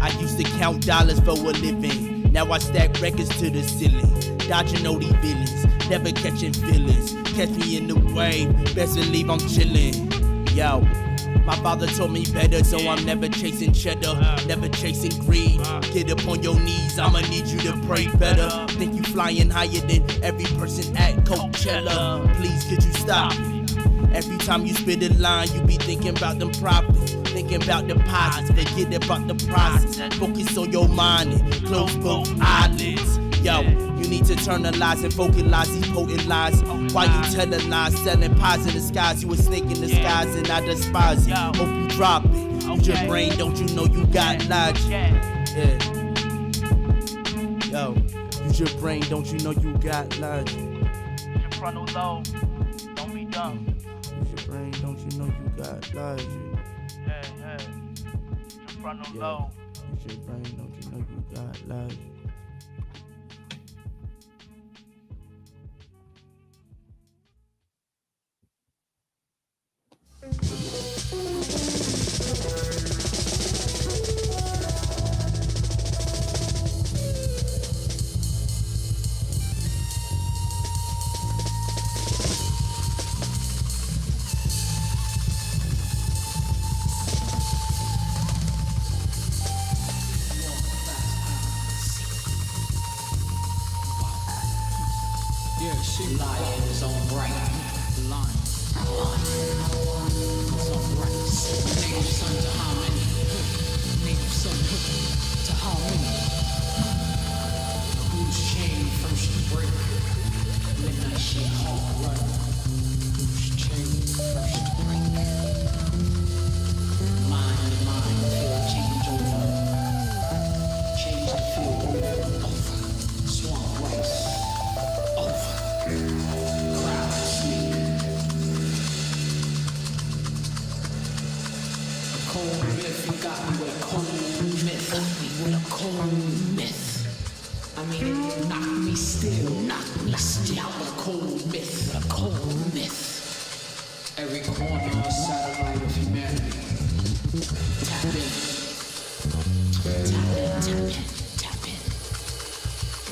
I used to count dollars for a living. Now I stack records to the ceiling. Dodging all these villains, never catching feelings. Catch me in the wave, best believe I'm chilling. Yo, my father told me better, so I'm never chasing cheddar, never chasing greed. Get up on your knees, I'ma need you to pray better. Think you flying higher than every person at Coachella. Please could you stop it? Every time you spit a line, you be thinking about them profits, thinking about deposits, forget about the process. Focus on your mind and close both eyelids. Yo, you need to turn the lies and vocalize these potent lies. Why you telling lies, selling pies in the skies? You a snake in the skies and I despise it. Hope you drop it. Use your brain, don't you know you got logic? Yeah. Yo, use your brain, don't you know you got logic? Your frontal lobe, don't be dumb. Use your brain, don't you know you got logic? Yeah. Your frontal lobe. Use your brain, don't you know you got logic? Lions on bright. Lions on bright. Native son to how many? Native son to how many? Whose chain first to break? Midnight shit hard run. Whose chain first to break? Mind to mind, feel change over. Change to feel over. Swamp rice. Over. Crowd sleep. A cold myth, you got me with a cold myth. Got me with a cold myth. I mean, if you knock me still, with a cold myth, with a cold myth. Every corner a satellite of humanity. Tap in. Tap in.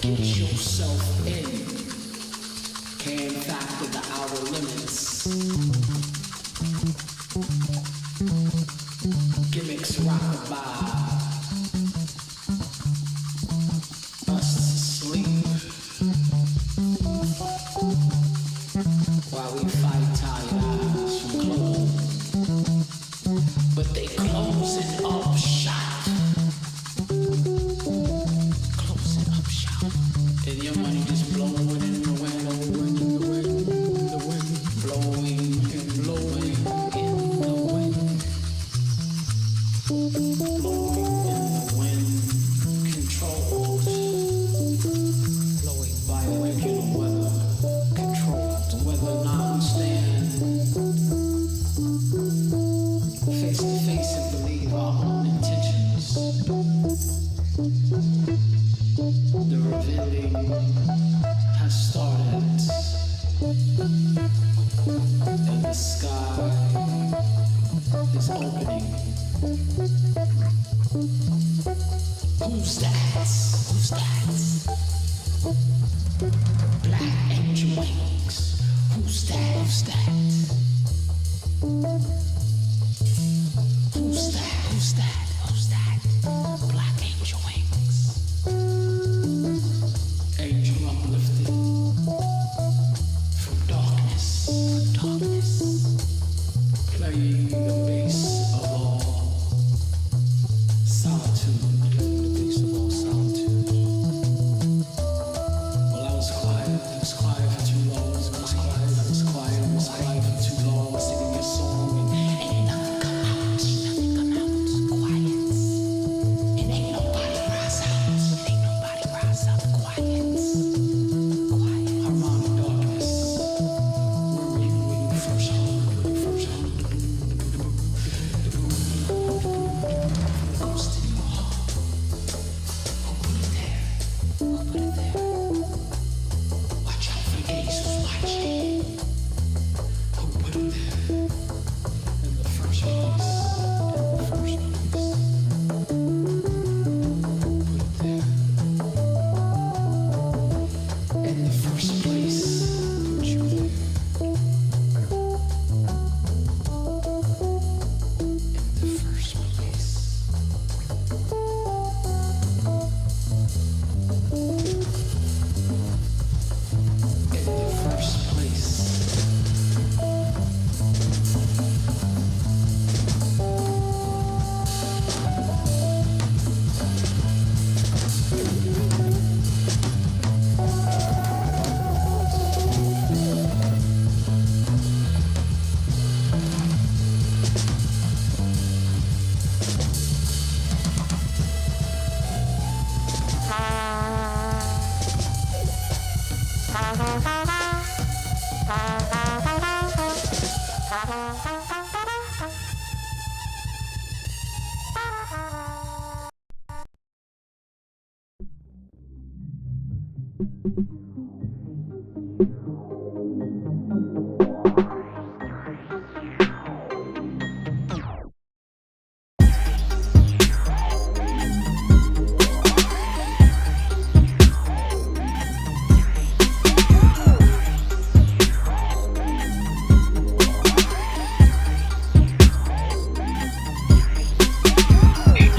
Get yourself in. Came back with the outer limits. Gimmicks rockabye. Us to sleep. While we fight tired eyes from clothes. But they closing up shop. Closing up shop. And your money just blowing in the wind.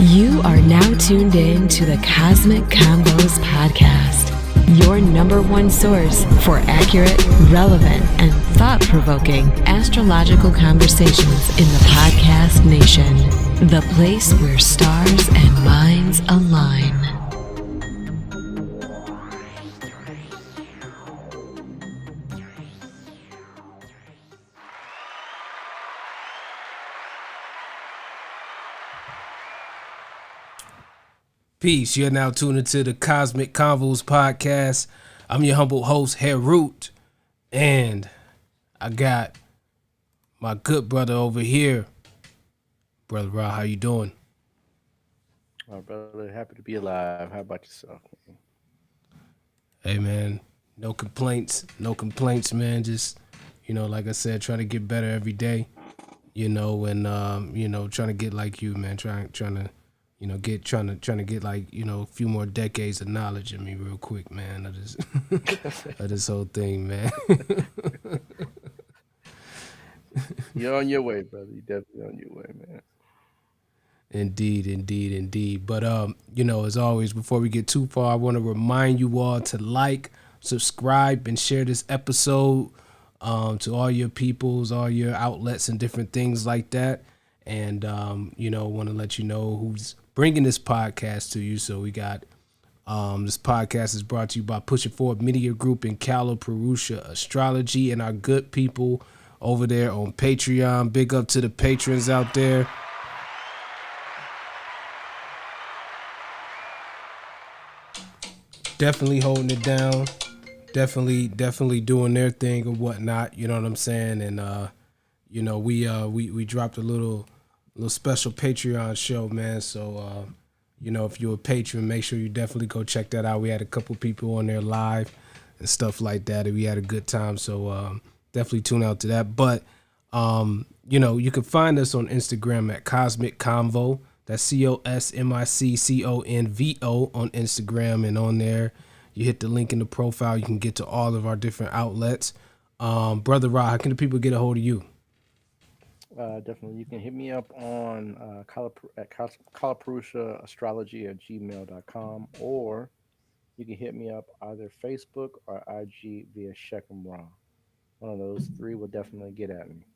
You are now tuned in to the Cosmic Convos podcast, your number one source for accurate, relevant, and thought-provoking astrological conversations in the podcast nation. The place where stars and minds align. Peace. You're now tuned into the Cosmic Convos podcast. I'm your humble host, Herut, and I got my good brother over here. Brother Ra, how you doing? My brother, happy to be alive. How about yourself? Hey, man, no complaints, man. Just, like I said, trying to get better every day, and, trying to get like you, man, trying to trying to get like, a few more decades of knowledge in me real quick, man. Of this whole thing, man. You're on your way, brother. You're definitely on your way, man. Indeed. But, as always, before we get too far, I want to remind you all to like, subscribe, and share this episode to all your peoples, all your outlets and different things like that. And, want to let you know who's bringing this podcast to you. So we got this podcast is brought to you by Push It Forward Media Group and Sidereal Astrology and our good people over there on Patreon. Big up to the patrons out there. Definitely holding it down. Definitely doing their thing or whatnot. You know what I'm saying? And we dropped a little special Patreon show, man. So, if you're a patron, make sure you definitely go check that out. We had a couple people on there live and stuff like that, and we had a good time. So, definitely tune out to that. But, you can find us on Instagram at Cosmic Convo. That's COSMICCONVO on Instagram, and on there, you hit the link in the profile. You can get to all of our different outlets. Brother Ra, how can the people get a hold of you? Definitely. You can hit me up on Astrology@gmail.com, or you can hit me up either Facebook or IG via Shechem Ra. One of those three will definitely get at me.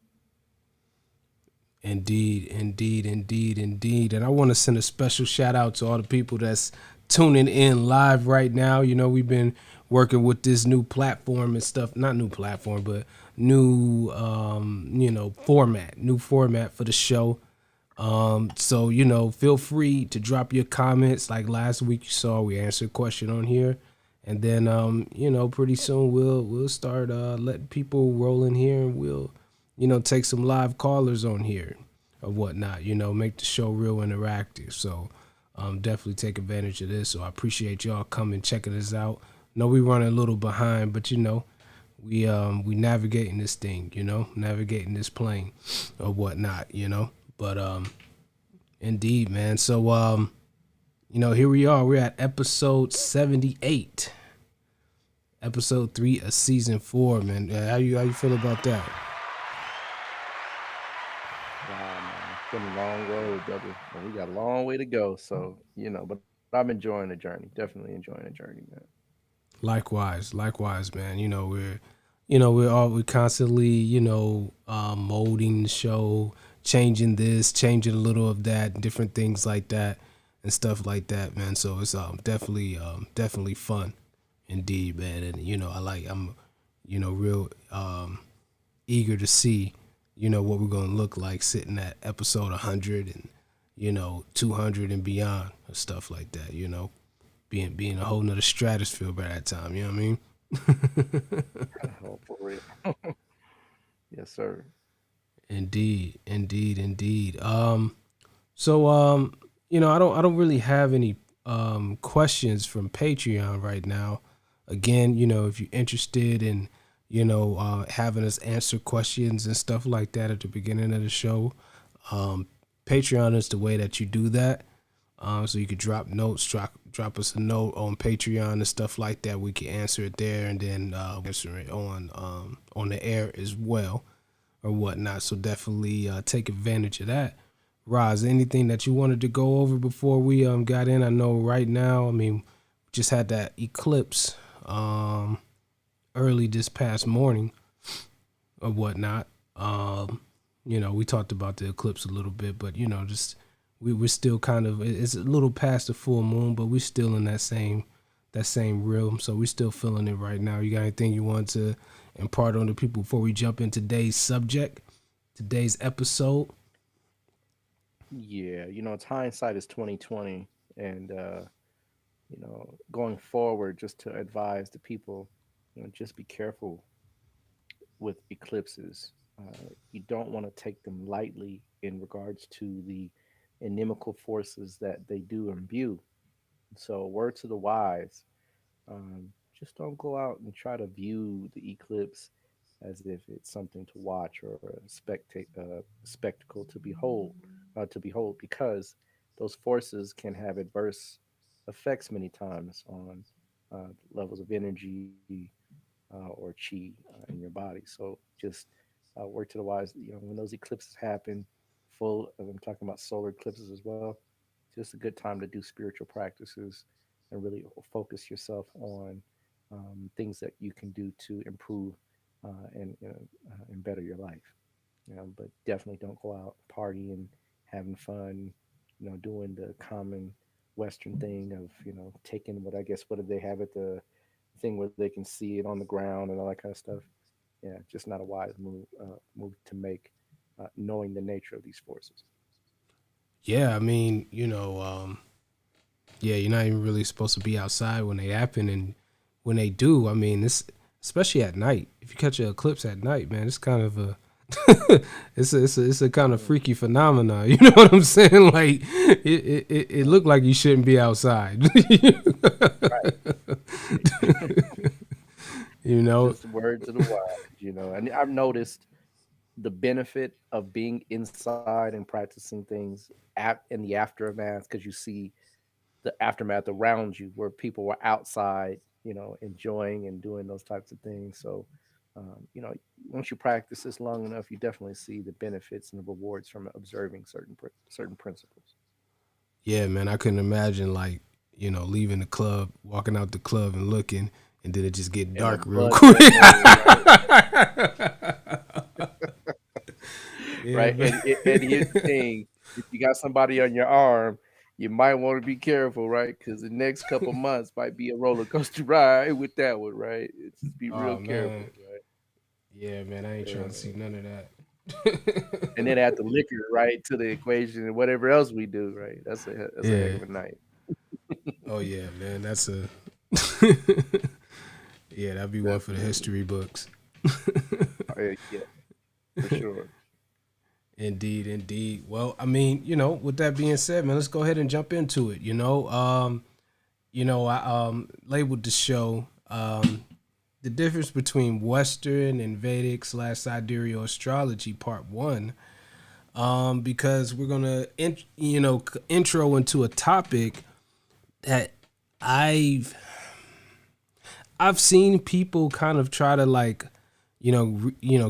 Indeed. And I want to send a special shout out to all the people that's tuning in live right now. We've been working with this new platform and stuff, not new platform, but new format for the show. So feel free to drop your comments. Like last week you saw, we answered a question on here, and then pretty soon we'll start letting people roll in here, and we'll take some live callers on here or whatnot, make the show real interactive. So definitely take advantage of this. So I appreciate y'all coming, checking us out. Know we running a little behind, but we navigating this thing, navigating this plane or whatnot, But indeed, man. So here we are. We're at episode 78. Episode 3 of season 4, man. How you feel about that? Wow, man. It's been a long road, brother. And we got a long way to go. So, but I'm enjoying the journey. Definitely enjoying the journey, man. Likewise, man. We're constantly, molding the show, changing this, changing a little of that, different things like that and stuff like that, man. So it's definitely fun, indeed, man. And I'm real eager to see what we're gonna look like sitting at episode 100 and 200 and beyond and stuff like that. Being a whole nother stratosphere by that time, you know what I mean? Oh, for real. Yes, sir. Indeed. So I don't really have any questions from Patreon right now. again, if you're interested in, having us answer questions and stuff like that at the beginning of the show, Patreon is the way that you do that. So you could drop notes, drop us a note on Patreon and stuff like that. We can answer it there, and then answer it on the air as well, or whatnot. So definitely take advantage of that. Roz, anything that you wanted to go over before we got in? I know right now, just had that eclipse early this past morning or whatnot. We talked about the eclipse a little bit, but just we're still kind of, it's a little past the full moon, but we're still in that same realm. So we're still feeling it right now. You got anything you want to impart on the people before we jump into today's subject, today's episode? Yeah, it's hindsight is 2020, and going forward, just to advise the people, just be careful with eclipses. You don't want to take them lightly in regards to the inimical forces that they do imbue. So, word to the wise, just don't go out and try to view the eclipse as if it's something to watch or a spectacle to behold, because those forces can have adverse effects many times on levels of energy or chi in your body. So just word to the wise, when those eclipses happen, I'm talking about solar eclipses as well, just a good time to do spiritual practices and really focus yourself on things that you can do to improve and better your life. But definitely don't go out partying, having fun, doing the common Western thing of taking what do they have at the thing where they can see it on the ground and all that kind of stuff. Yeah, just not a wise move to make, knowing the nature of these forces. Yeah, yeah, you're not even really supposed to be outside when they happen, and when they do, this, especially at night. If you catch an eclipse at night, man, it's kind of a it's a kind of freaky phenomenon. You know what I'm saying? Like it looked like you shouldn't be outside. Right. Just word to the wise. And I've noticed the benefit of being inside and practicing things in the aftermath, because you see the aftermath around you where people were outside, enjoying and doing those types of things. So, once you practice this long enough, you definitely see the benefits and the rewards from observing certain principles. Yeah, man, I couldn't imagine leaving the club, walking out the club and looking, and then it just get dark real quick. Yeah, right. And here's the thing: if you got somebody on your arm, you might want to be careful, right? Because the next couple months might be a roller coaster ride with that one, right? Just be real careful, right? Yeah, man, I ain't trying to see none of that. And then add the liquor, right, to the equation and whatever else we do, right? That's a heck of a night. Oh yeah, man, that's a yeah, that'd be one for the history books. Yeah, for sure. Indeed. Well, with that being said, man, let's go ahead and jump into it. I labeled the show the difference between Western and Vedic / Sidereal Astrology Part 1, because we're gonna intro into a topic that I've seen people kind of try to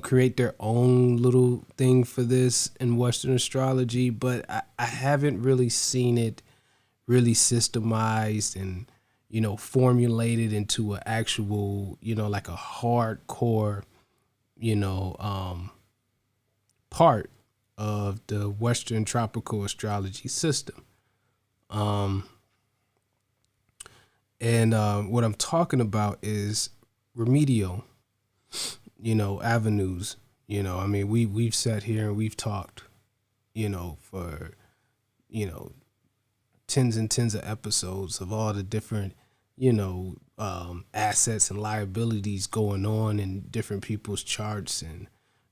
create their own little thing for this in Western astrology, but I haven't really seen it really systemized and, formulated into an actual, like a hardcore, part of the Western tropical astrology system. And what I'm talking about is remedial, avenues. We've sat here and we've talked, for, tens and tens of episodes of all the different, assets and liabilities going on in different people's charts. And,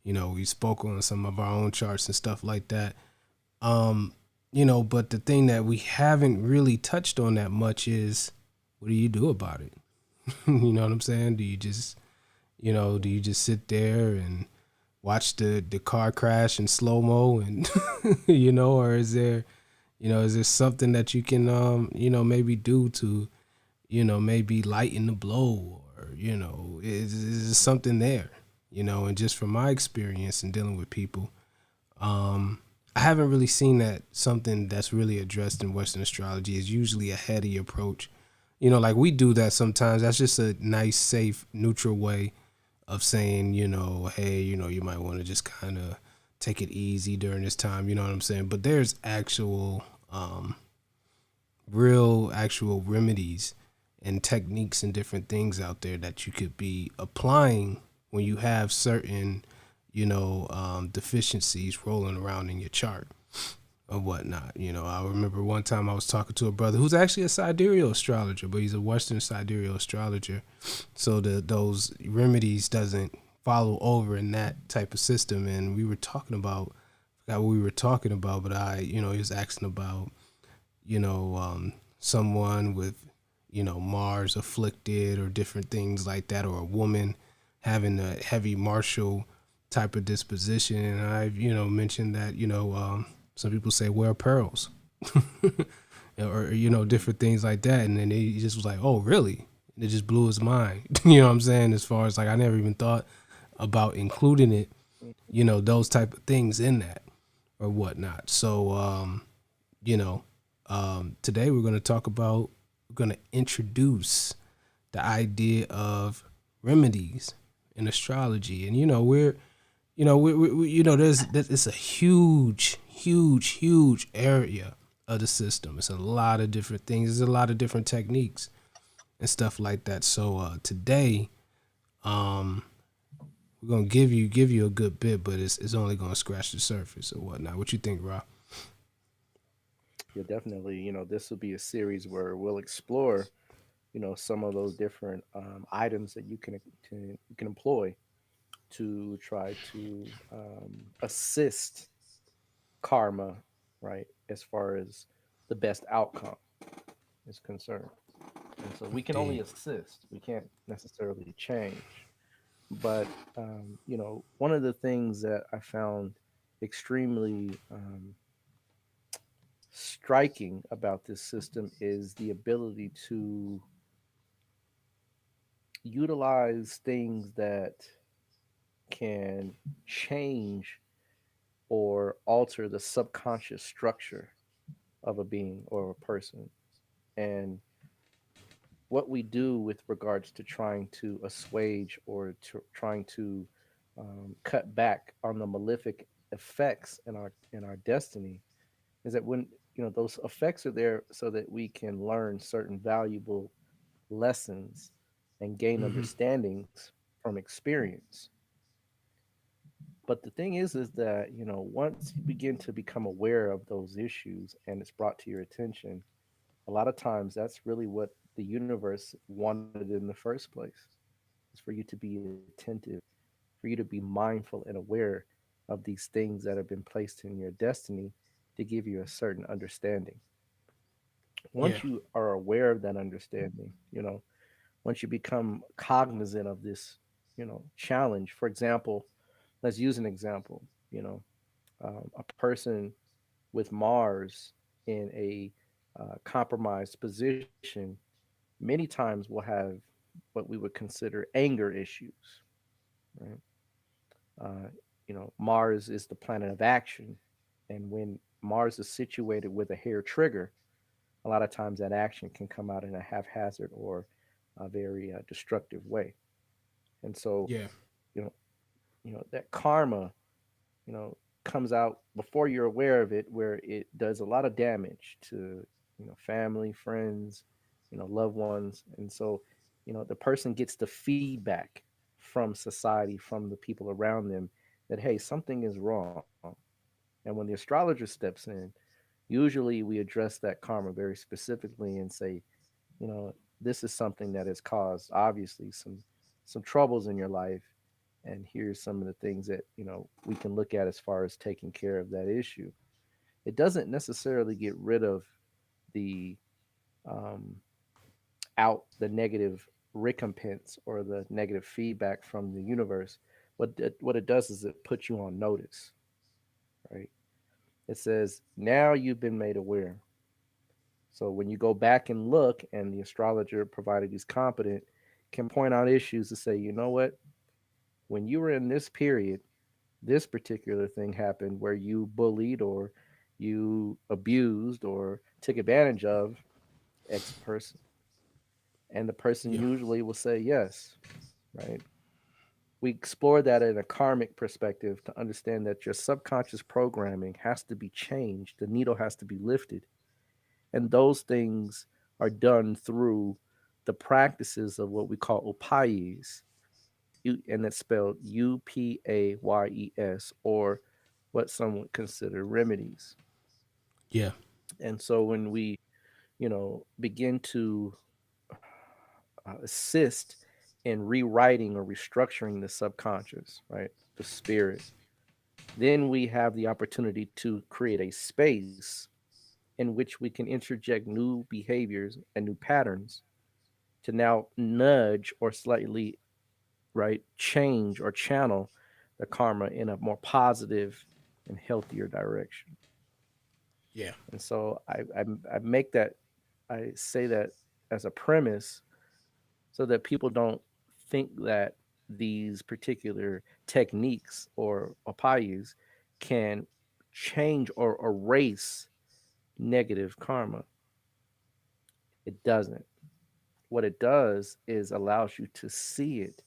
we spoke on some of our own charts and stuff like that. But the thing that we haven't really touched on that much is, what do you do about it? You know what I'm saying? Do you just, do you just sit there and watch the car crash in slow mo and or is there something that you can maybe do to maybe lighten the blow, or is something there, and just from my experience in dealing with people, I haven't really seen that something that's really addressed in Western astrology is usually a heady approach. Like we do that sometimes. That's just a nice, safe, neutral way of saying, hey, you might want to just kind of take it easy during this time. You know what I'm saying? But there's real actual remedies and techniques and different things out there that you could be applying when you have certain, deficiencies rolling around in your chart or whatnot. I remember one time I was talking to a brother who's actually a sidereal astrologer, but he's a Western sidereal astrologer. So those remedies doesn't follow over in that type of system. And we were talking about, I forgot what we were talking about, but he was asking about, someone with, Mars afflicted or different things like that, or a woman having a heavy martial type of disposition. And I've, mentioned that, some people say wear pearls or, different things like that. And then he just was like, oh, really? And it just blew his mind. You know what I'm saying? As far as like, I never even thought about including it, those type of things in that or whatnot. So, today we're going to introduce the idea of remedies in astrology. And, it's a huge area of the system. It's a lot of different things. There's a lot of different techniques and stuff like that. So today, we're gonna give you a good bit, but it's only gonna scratch the surface or whatnot. What you think, Rob? Yeah, definitely. This will be a series where we'll explore, some of those different items that you can employ to try to assist karma, right, as far as the best outcome is concerned. And so we can only Indeed. assist, we can't necessarily change. But, one of the things that I found extremely striking about this system is the ability to utilize things that can change or alter the subconscious structure of a being or a person. And what we do with regards to trying to assuage or to trying to cut back on the malefic effects in our destiny is that when those effects are there so that we can learn certain valuable lessons and gain Mm-hmm. understandings from experience. But the thing is that once you begin to become aware of those issues and it's brought to your attention, a lot of times that's really what the universe wanted in the first place. Is for you to be attentive, for you to be mindful and aware of these things that have been placed in your destiny to give you a certain understanding. Yeah. Once you are aware of that understanding, once you become cognizant of this, challenge. For example, let's use an example. A person with Mars in a compromised position many times will have what we would consider anger issues, right? Uh, Mars is the planet of action. And when Mars is situated with a hair trigger, a lot of times that action can come out in a haphazard or a very destructive way. And so, Yeah. you know, that karma, you know, comes out before you're aware of it, where it does a lot of damage to, family, friends, loved ones. And so, the person gets the feedback from society, from the people around them that, hey, something is wrong. And when the astrologer steps in, usually we address that karma very specifically and say, this is something that has caused obviously some troubles in your life, and here's some of the things that we can look at as far as taking care of that issue. It doesn't necessarily get rid of the um, out the negative recompense or the negative feedback from the universe, what it does is it puts you on notice, right? It says, now you've been made aware. So when you go back and look, and the astrologer, provided he's competent, can point out issues to say, you know what, when you were in this period, this particular thing happened where you bullied or you abused or took advantage of X person. And the person Yeah. usually will say yes, right? We explore that in a karmic perspective to understand that your subconscious programming has to be changed, the needle has to be lifted. And those things are done through the practices of what we call upayis, and it's spelled Upayes, or what some would consider remedies. Yeah. And so when we, begin to assist in rewriting or restructuring the subconscious, right, the spirit, then we have the opportunity to create a space in which we can interject new behaviors and new patterns to now nudge or slightly, right, change or channel the karma in a more positive and healthier direction. Yeah. And so I make that, I say that as a premise so that people don't think that these particular techniques or upayas can change or erase negative karma. It doesn't. What it does is allows you to see it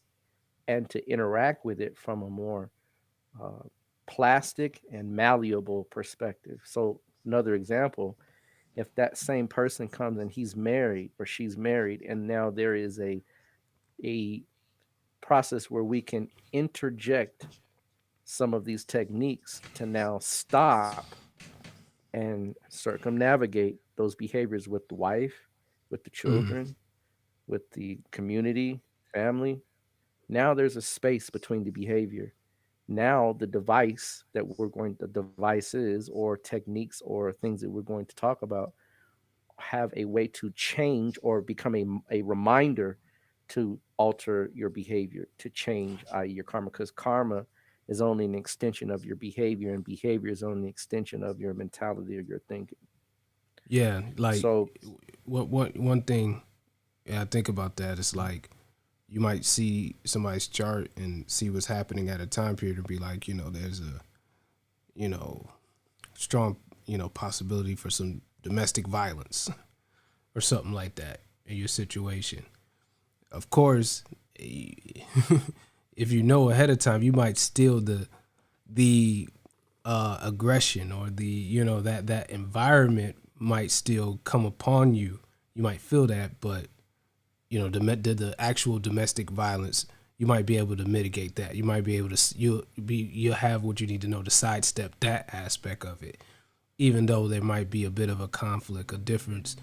and to interact with it from a more uh, plastic and malleable perspective. So, another example, if that same person comes and he's married or she's married, and now there is a process where we can interject some of these techniques to now stop and circumnavigate those behaviors with the wife, with the Mhm. children, with the community, family. Now there's a space between the behavior. Now the device that we're going, the devices or techniques or things that we're going to talk about have a way to change or become a reminder to alter your behavior, to change, i.e., your karma, because karma is only an extension of your behavior, and behavior is only an extension of your mentality or your thinking. Yeah. Like So, what one thing, yeah, I think about that is like you might see somebody's chart and see what's happening at a time period and be like, there's a, you know, strong, possibility for some domestic violence or something like that in your situation. Of course, if you know ahead of time, you might steal the aggression, or the, that environment might still come upon you. You might feel that, but the actual domestic violence, you might be able to mitigate that. You might be able to, you'll have what you need to know to sidestep that aspect of it, even though there might be a bit of a conflict, a difference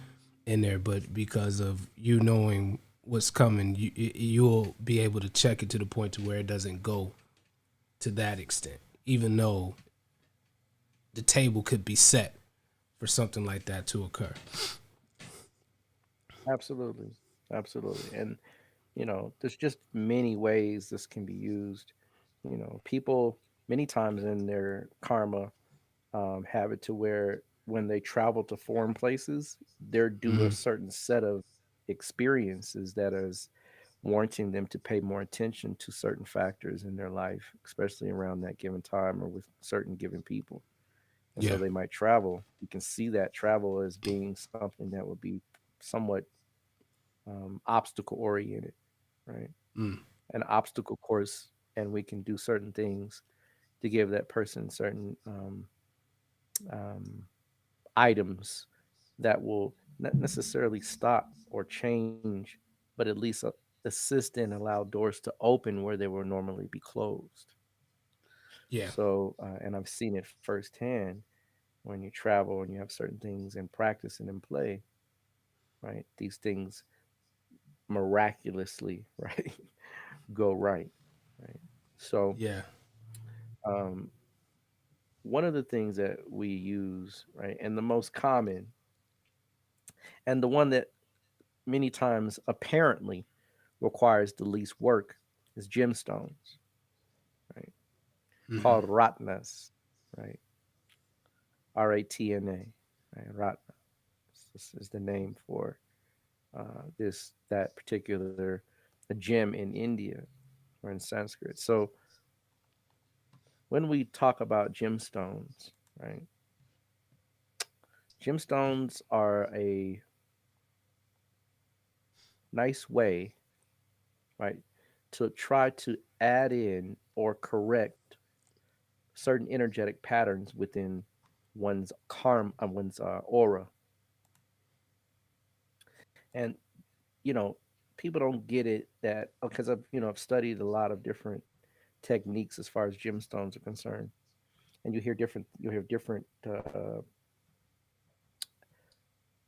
in there. But because of you knowing what's coming, you'll be able to check it to the point to where it doesn't go to that extent, even though the table could be set for something like that to occur. absolutely, absolutely. And, there's just many ways this can be used. People many times in their karma have it to where when they travel to foreign places, they're due a Hmm. certain set of experiences that is warranting them to pay more attention to certain factors in their life, especially around that given time or with certain given people. And so Yeah. they might travel. You can see that travel as being something that would be somewhat obstacle oriented, right? Mm. An obstacle course, and we can do certain things to give that person certain um, items that will not necessarily stop or change, but at least assist and allow doors to open where they will normally be closed. Yeah. So, and I've seen it firsthand when you travel and you have certain things in practice and in play, right? These things miraculously, right, go right, right? So, Yeah. um, one of the things that we use, right, and the most common, and the one that many times apparently requires the least work is gemstones, right? Called ratnas, right? Ratna, right? Ratna. This is the name for this that particular a gem in India or in Sanskrit. So when we talk about gemstones, right? Gemstones are a nice way, right, to try to add in or correct certain energetic patterns within one's aura. And people don't get it that because I've studied a lot of different techniques as far as gemstones are concerned, and you hear different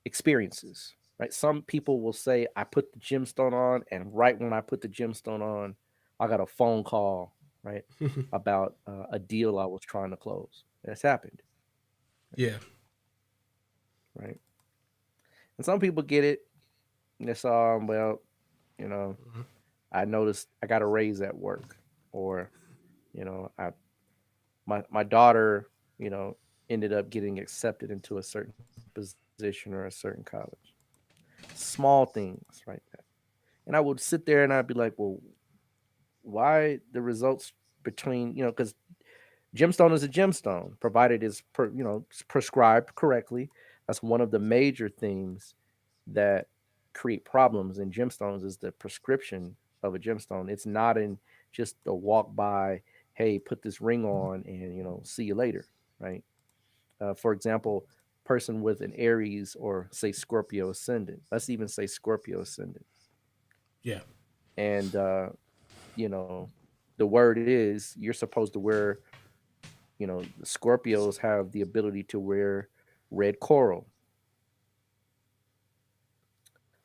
experiences. Right, some people will say, "I put the gemstone on," and right when I put the gemstone on, I got a phone call, right, about a deal I was trying to close. That's happened, Yeah. right? And some people get it. And it's well, you know, I noticed I got a raise at work, or I my daughter, ended up getting accepted into a certain position or a certain college. Small things, right? And I would sit there and I'd be like, well, why the results between because gemstone is a gemstone, provided it's prescribed correctly. That's one of the major themes that create problems in gemstones is the prescription of a gemstone. It's not in just a walk by, hey, put this ring on and see you later, right? For example, person with an Aries or say Scorpio ascendant. Let's even say Scorpio ascendant, Yeah. and you know the word is you're supposed to wear. The Scorpios have the ability to wear red coral.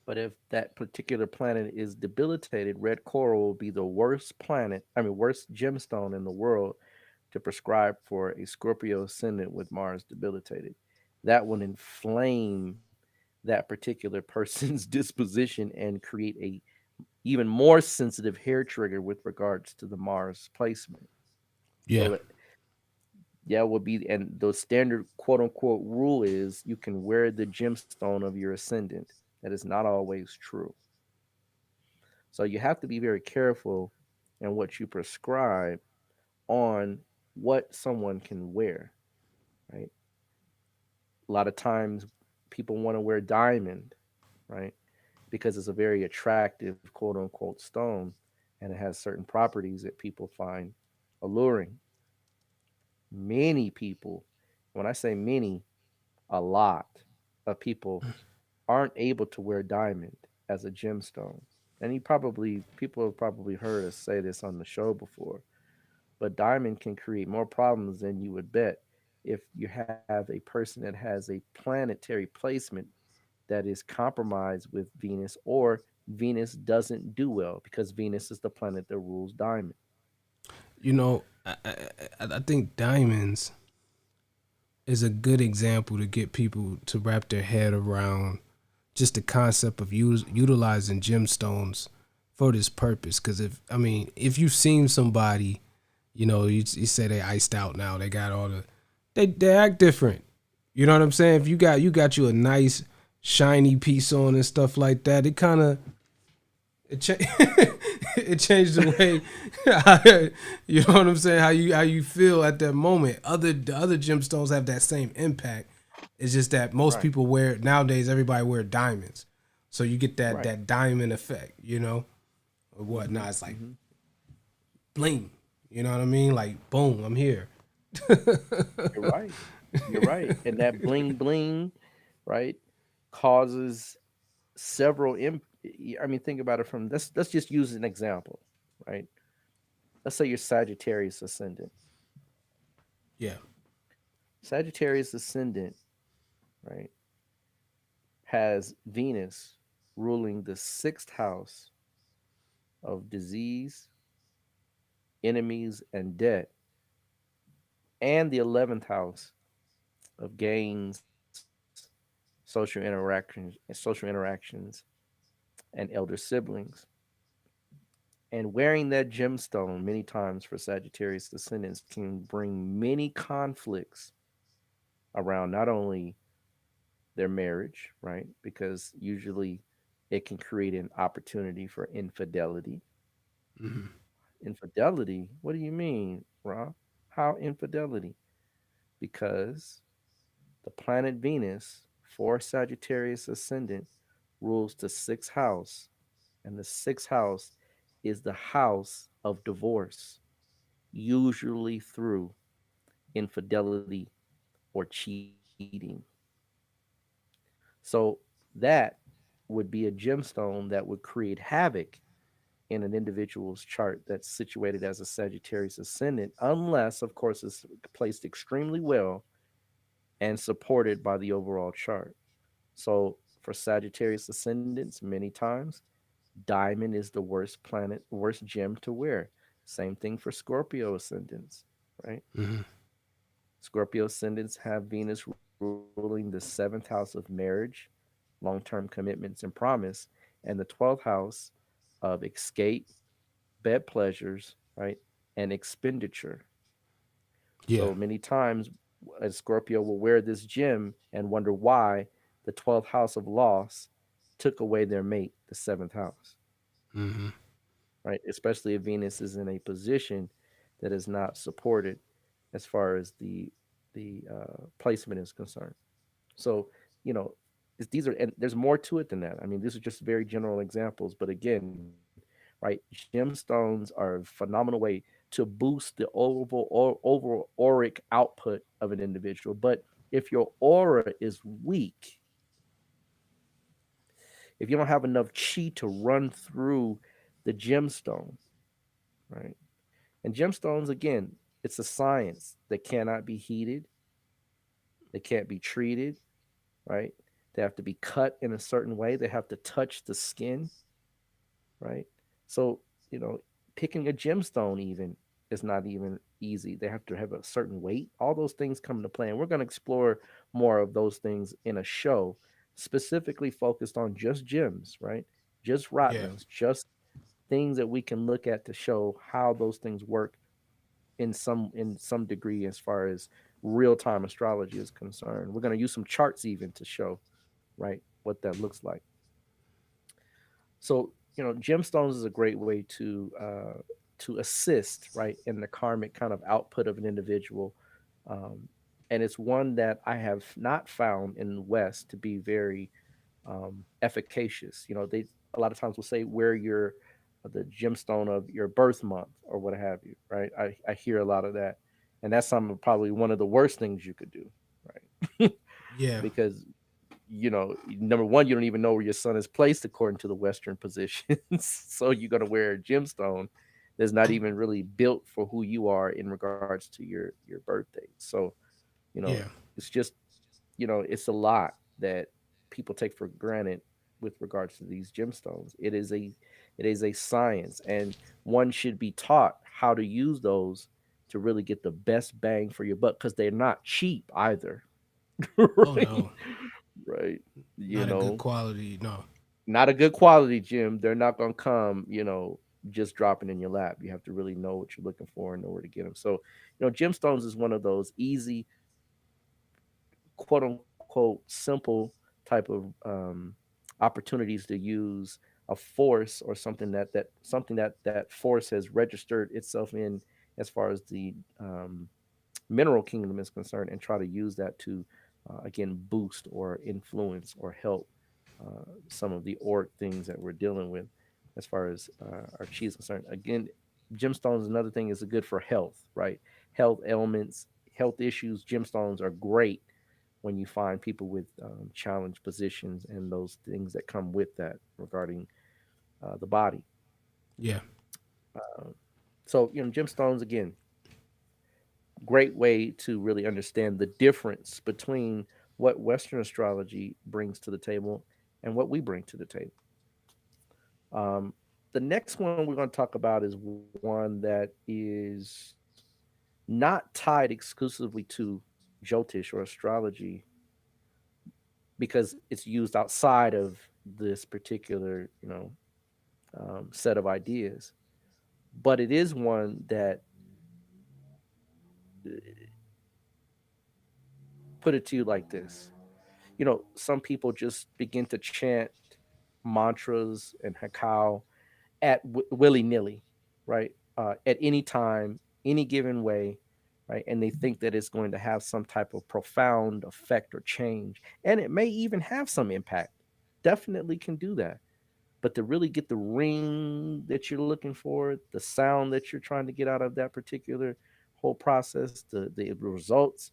But if that particular planet is debilitated, red coral will be the worst worst gemstone in the world to prescribe for a Scorpio ascendant with Mars debilitated. That would inflame that particular person's disposition and create a even more sensitive hair trigger with regards to the Mars placement. Yeah. So yeah, would be, and the standard quote unquote rule is you can wear the gemstone of your ascendant. That is not always true. So you have to be very careful in what you prescribe on what someone can wear, right? A lot of times people want to wear diamond, right? Because it's a very attractive quote unquote stone and it has certain properties that people find alluring. Many people, when I say many, a lot of people aren't able to wear diamond as a gemstone. And people have probably heard us say this on the show before, but diamond can create more problems than you would bet if you have a person that has a planetary placement that is compromised with Venus, or Venus doesn't do well because Venus is the planet that rules diamond. I think diamonds is a good example to get people to wrap their head around just the concept of utilizing gemstones for this purpose. Because if you've seen somebody, you say they iced out now, they got all they act different. You know what I'm saying? If you got you a nice shiny piece on and stuff like that, it kind of it changed the way you know what I'm saying, how you feel at that moment. The other gemstones have that same impact. It's just that most Right. people wear nowadays. Everybody wear diamonds, so you get that Right. that diamond effect. Or Hmm. whatnot. It's like Hmm. bling. You know what I mean? Like boom, I'm here. You're right. You're right. And that bling bling, right, causes several. I mean, think about it from let's just use an example, right? Let's say you're Sagittarius ascendant. Yeah. Sagittarius ascendant, right, has Venus ruling the sixth house of disease, enemies, and debt, and the 11th house of gains, social interactions, and elder siblings. And wearing that gemstone many times for Sagittarius descendants can bring many conflicts around not only their marriage, right? Because usually it can create an opportunity for infidelity. Hmm. Infidelity? What do you mean, Rob? How infidelity? Because the planet Venus for Sagittarius ascendant rules the sixth house, and the sixth house is the house of divorce, usually through infidelity or cheating. So that would be a gemstone that would create havoc in an individual's chart that's situated as a Sagittarius ascendant, unless, of course, it's placed extremely well and supported by the overall chart. So for Sagittarius ascendants, many times, diamond is the worst planet, worst gem to wear. Same thing for Scorpio ascendants, right? Hmm. Scorpio ascendants have Venus ruling the seventh house of marriage, long term commitments, and promise, and the 12th house of escape, bed pleasures, right? And expenditure. Yeah. So many times a Scorpio will wear this gem and wonder why the 12th house of loss took away their mate, the seventh house, Hmm. right? Especially if Venus is in a position that is not supported as far as the placement is concerned. So, you know, these are, and there's more to it than that. I mean, these are just very general examples, but again, right, gemstones are a phenomenal way to boost the overall auric output of an individual. But if your aura is weak, if you don't have enough chi to run through the gemstone, right? And gemstones, again, it's a science that cannot be heated, they can't be treated, right? They have to be cut in a certain way. They have to touch the skin, right? So, you know, picking a gemstone even is not even easy. They have to have a certain weight. All those things come into play. And we're going to explore more of those things in a show specifically focused on just gems, right? Just Yeah. Rotmans, just things that we can look at to show how those things work in some degree as far as real-time astrology is concerned. We're going to use some charts even to show, right, what that looks like. So, you know, gemstones is a great way to assist, right, in the karmic kind of output of an individual, um, and it's one that I have not found in the West to be very efficacious. You know, they a lot of times will say wear your the gemstone of your birth month or what have you, right? I hear a lot of that, and that's some probably one of the worst things you could do, right? Yeah. Because you know, number one, you don't even know where your sun is placed according to the Western positions. So you're going to wear a gemstone that's not even really built for who you are in regards to your birthday. So, you know, Yeah. it's just, you know, it's a lot that people take for granted with regards to these gemstones. It is a science, and one should be taught how to use those to really get the best bang for your buck because they're not cheap either. Oh Right? no, Right. You not a good know, quality. No. not a good quality gym. They're not going to come, just dropping in your lap. You have to really know what you're looking for and know where to get them. So, gemstones is one of those easy, quote unquote, simple type of opportunities to use a force or something that force has registered itself in as far as the mineral kingdom is concerned, and try to use that to again boost or influence or help some of the auric things that we're dealing with as far as our chi is concerned. Again, gemstones, another thing, is good for health, right? Health ailments, health issues. Gemstones are great when you find people with challenge positions and those things that come with that regarding the body. Yeah. Uh, so, gemstones, again, great way to really understand the difference between what Western astrology brings to the table and what we bring to the table. Um, the next one we're going to talk about is one that is not tied exclusively to Jyotish or astrology because it's used outside of this particular, set of ideas. but it is one that, put it to you like this. Some people just begin to chant mantras and hakao at willy nilly, right? At any time, any given way, right? And they think that it's going to have some type of profound effect or change. And it may even have some impact. Definitely can do that. But to really get the ring that you're looking for, the sound that you're trying to get out of that particular whole process, the results,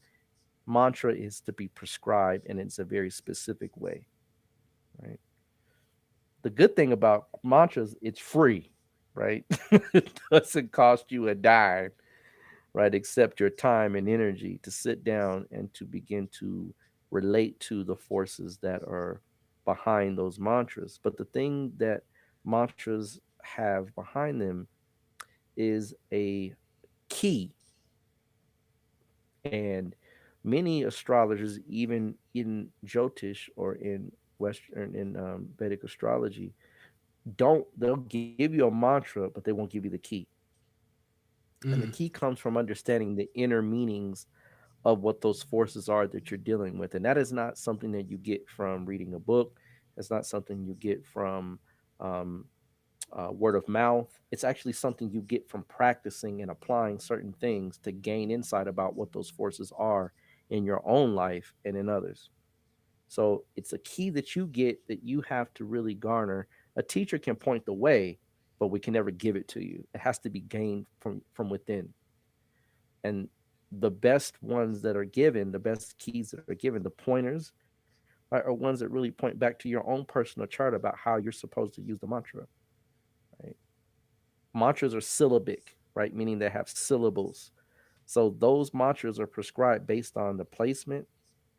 mantra is to be prescribed and it's a very specific way, right? The good thing about mantras, it's free, right? It doesn't cost you a dime, right? Except your time and energy to sit down and to begin to relate to the forces that are behind those mantras. But the thing that mantras have behind them is a key. And many astrologers, even in Jyotish or in Western, in Vedic astrology, they'll give you a mantra, but they won't give you the key. And the key comes from understanding the inner meanings of what those forces are that you're dealing with. And that is not something that you get from reading a book. It's not something you get from um, word of mouth. It's actually something you get from practicing and applying certain things to gain insight about what those forces are in your own life and in others. So it's a key that you get that you have to really garner. A teacher can point the way, but we can never give it to you. It has to be gained from within. And the best ones that are given, the best keys that are given, the pointers, right, are ones that really point back to your own personal chart about how you're supposed to use the mantra. Right? Mantras are syllabic, right? Meaning they have syllables. So those mantras are prescribed based on the placement,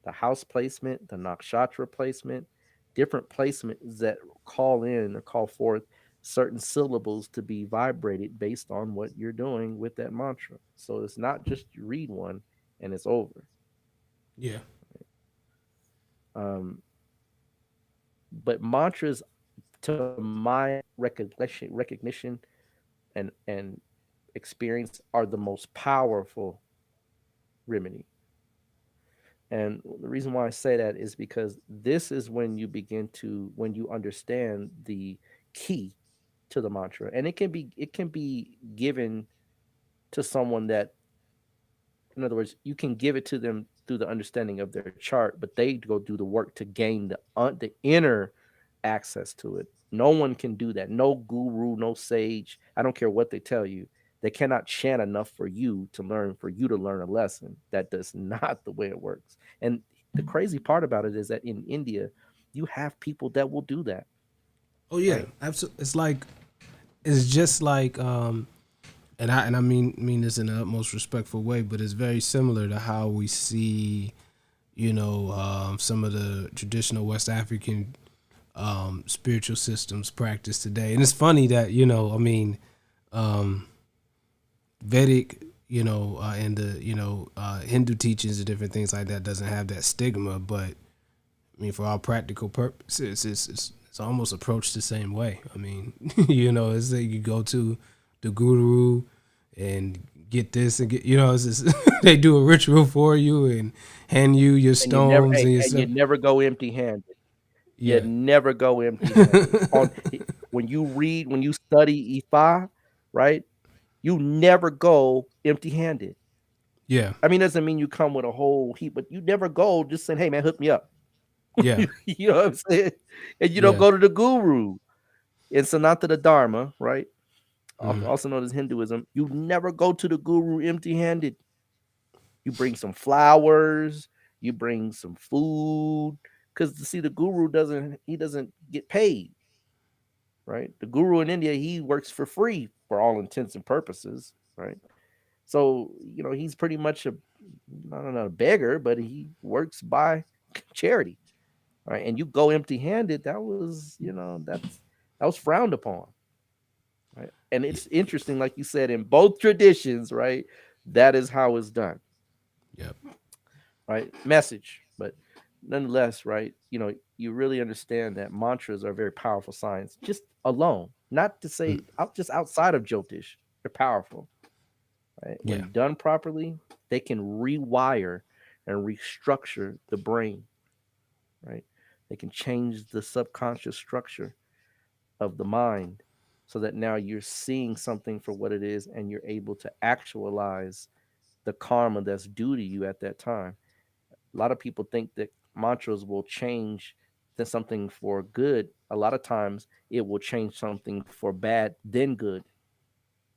the house placement, the nakshatra placement, different placements that call in or call forth certain syllables to be vibrated based on what you're doing with that mantra. So it's not just you read one and it's over. Yeah. Um, but mantras, to my recognition and experience, are the most powerful remedy. And the reason why I say that is because this is when you understand the key to the mantra. And it can be given to someone that, in other words, you can give it to them through the understanding of their chart, but they go do the work to gain the inner access to it. No one can do that. No guru, no sage. I don't care what they tell you. They cannot chant enough for you to learn a lesson. That does not the way it works. And the crazy part about it is that in India, you have people that will do that, Oh yeah, right? absolutely. It's just like and I mean this in the utmost respectful way, but it's very similar to how we see, some of the traditional West African spiritual systems practiced today. And it's funny that Vedic, and the Hindu teachings and different things like that doesn't have that stigma, but I mean, for all practical purposes, it's almost approached the same way. I mean, it's like you go to the guru and get this and get, it's just, they do a ritual for you and hand you your stones and your And you stuff. never go empty handed. You Yeah, never go empty handed. When you study Ifa, right? You never go empty handed. yeah, I mean, doesn't mean you come with a whole heap, but you never go just saying, "Hey, man, hook me up." yeah, You know what I'm saying? And you don't yeah, go to the guru in Sanatana Dharma, right? mm, Also known as Hinduism. You never go to the guru empty handed. You bring some flowers, you bring some food, because see, the guru doesn't get paid, right? The guru in India, he works for free for all intents and purposes, right? So he's pretty much I don't know, a beggar, but he works by charity, right? And you go empty handed, that was frowned upon, right? And it's interesting, like you said, in both traditions, right? That is how it's done, yep, right? Message, but nonetheless, right? You really understand that mantras are very powerful science, just alone, not to say out just outside of Jyotish. They're powerful, right? Yeah. When done properly, they can rewire and restructure the brain, right? They can change the subconscious structure of the mind so that now you're seeing something for what it is and you're able to actualize the karma that's due to you at that time. A lot of people think that mantras will change something for good. A lot of times it will change something for bad, then good.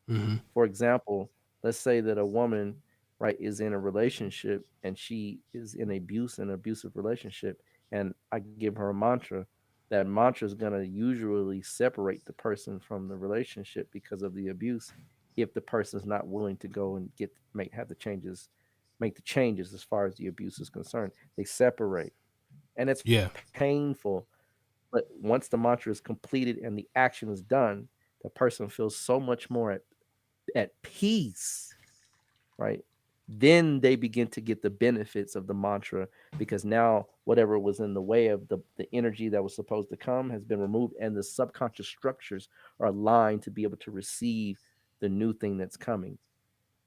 Mm-hmm. For example, let's say that a woman, right, is in a relationship and she is in an abusive relationship, and I give her a mantra. That mantra is going to usually separate the person from the relationship because of the abuse, if the person is not willing to go and make the changes as far as the abuse is concerned. They separate, and it's Yeah. painful. But once the mantra is completed and the action is done, the person feels so much more at peace, right? Then they begin to get the benefits of the mantra, because now whatever was in the way of the energy that was supposed to come has been removed, and the subconscious structures are aligned to be able to receive the new thing that's coming.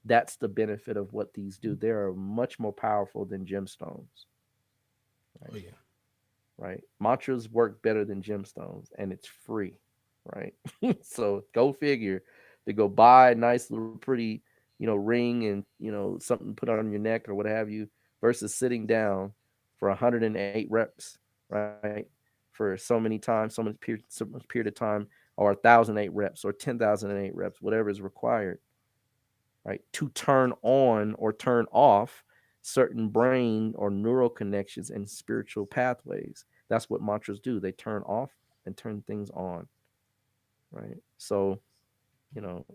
That's the benefit of what these do. They are much more powerful than gemstones, Oh right? yeah. Right? Mantras work better than gemstones, and it's free, right? So go figure, to go buy a nice little pretty, ring, and something to put on your neck or what have you, versus sitting down for 108 reps, right? For so many times, so much period of time, or 1,008 reps or 10,008 reps, whatever is required, right? To turn on or turn off certain brain or neural connections and spiritual pathways. That's what mantras do. They turn off and turn things on, right? So, you know,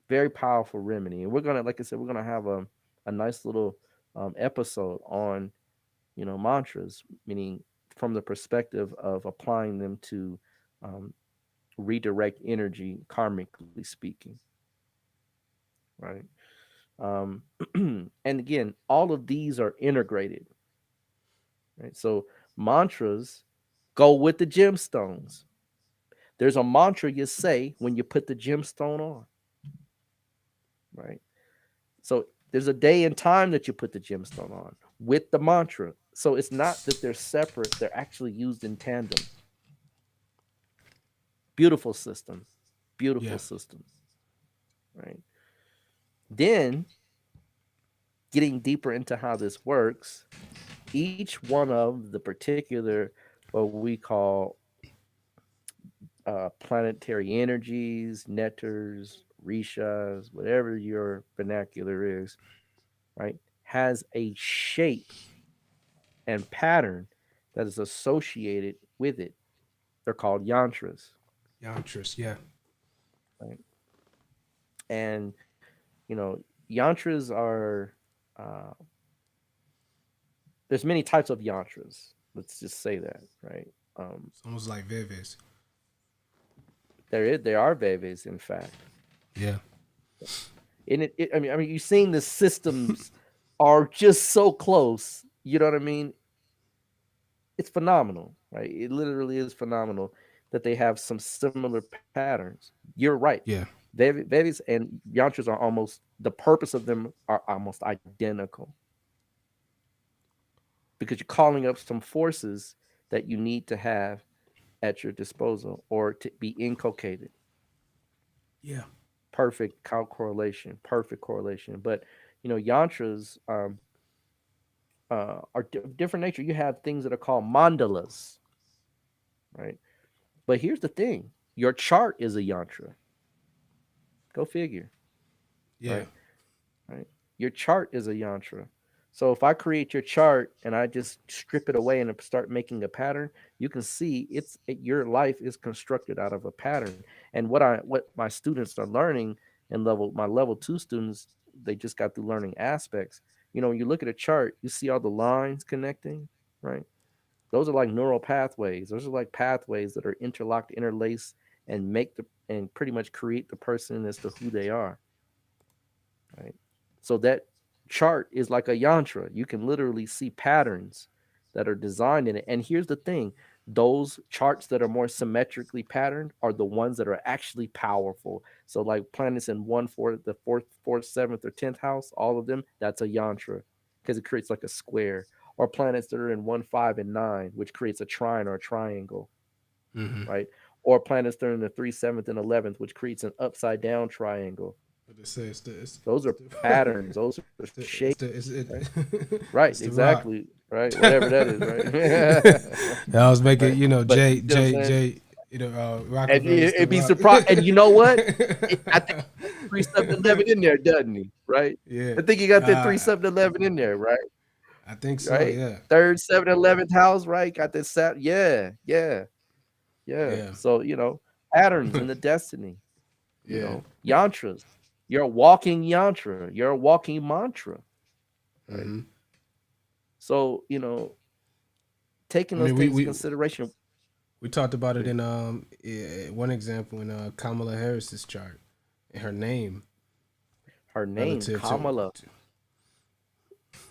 very powerful remedy. And we're gonna, like I said, we're gonna have a nice little episode on, mantras, meaning from the perspective of applying them to um, redirect energy, karmically speaking, right? Um, and again, all of these are integrated, right? So mantras go with the gemstones. There's a mantra you say when you put the gemstone on, right? So there's a day and time that you put the gemstone on with the mantra. So it's not that they're separate, they're actually used in tandem. Beautiful system. Beautiful Yeah. system, right? Then getting deeper into how this works, each one of the particular, what we call planetary energies, netters, rishas, whatever your vernacular is, right, has a shape and pattern that is associated with it. They're called yantras, Yantras. Yeah. right? And yantras are uh, there's many types of yantras. Let's just say that, right? Um, It's almost like Vivis. there are veves, in fact. Yeah. And I mean, you're seeing the systems are just so close. You know what I mean? It's phenomenal, right? It literally is phenomenal that they have some similar patterns. You're right. Yeah. Vedas and yantras are almost, the purpose of them are almost identical, because you're calling up some forces that you need to have at your disposal or to be inculcated. Yeah. Perfect correlation. But yantras are different nature. You have things that are called mandalas, right? But here's the thing: your chart is a yantra. Go figure, Yeah. right? Right. Your chart is a yantra. So if I create your chart and I just strip it away and start making a pattern, you can see your life is constructed out of a pattern. And what my students are learning in level 2 students, they just got through learning aspects. When you look at a chart, you see all the lines connecting, right? Those are like neural pathways. Those are like pathways that are interlocked, interlaced, and pretty much create the person as to who they are, right? So that chart is like a yantra. You can literally see patterns that are designed in it. And here's the thing: those charts that are more symmetrically patterned are the ones that are actually powerful. So like planets in one, fourth, the fourth, seventh, or 10th house, all of them, that's a yantra because it creates like a square. Or planets that are in 1, 5, and 9, which creates a trine or a triangle, Mm-hmm. right? Or planets that are in the 3, 7th, and 11th, which creates an upside down triangle. But it says Those are patterns. Those are shapes, right? Right, it's the rock. exactly. Right, whatever that is, right? I was making, Right. J But you know what I'm saying? J, And Rockefeller's the it'd be rock. surprised. And you know what? I think 3, 7, 11 in there, doesn't he? Right? Yeah, I think he got that uh, 3, 7, 11 in there, right? I think so. Right? Yeah, Third, 7, 11th house, right? Got this set. Yeah, yeah, yeah. yeah, So, patterns in the destiny, yeah. yantras. You're a walking yantra. You're a walking mantra, right? Hmm. So, taking I those mean, things into consideration. we talked about it in one example in Kamala Harris's chart, and her name Her name, relative Kamala, to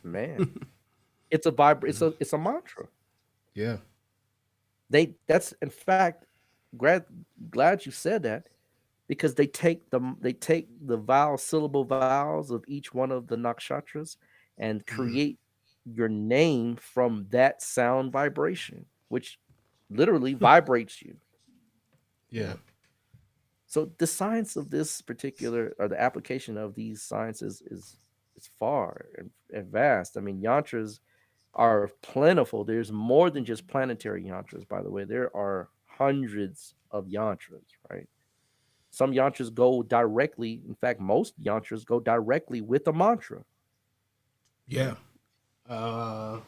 man. It's a mantra. yeah, That's in fact glad you said that because they take the syllable vowels of each one of the nakshatras and hmm, create your name from that sound vibration, which literally vibrates you. You yeah, know, so the science of this particular or the application of these sciences is far and vast. I mean, yantras are plentiful. There's more than just planetary yantras, by the way. There are hundreds of yantras, right? Some yantras go directly. In fact, most yantras go directly with a mantra, yeah. right?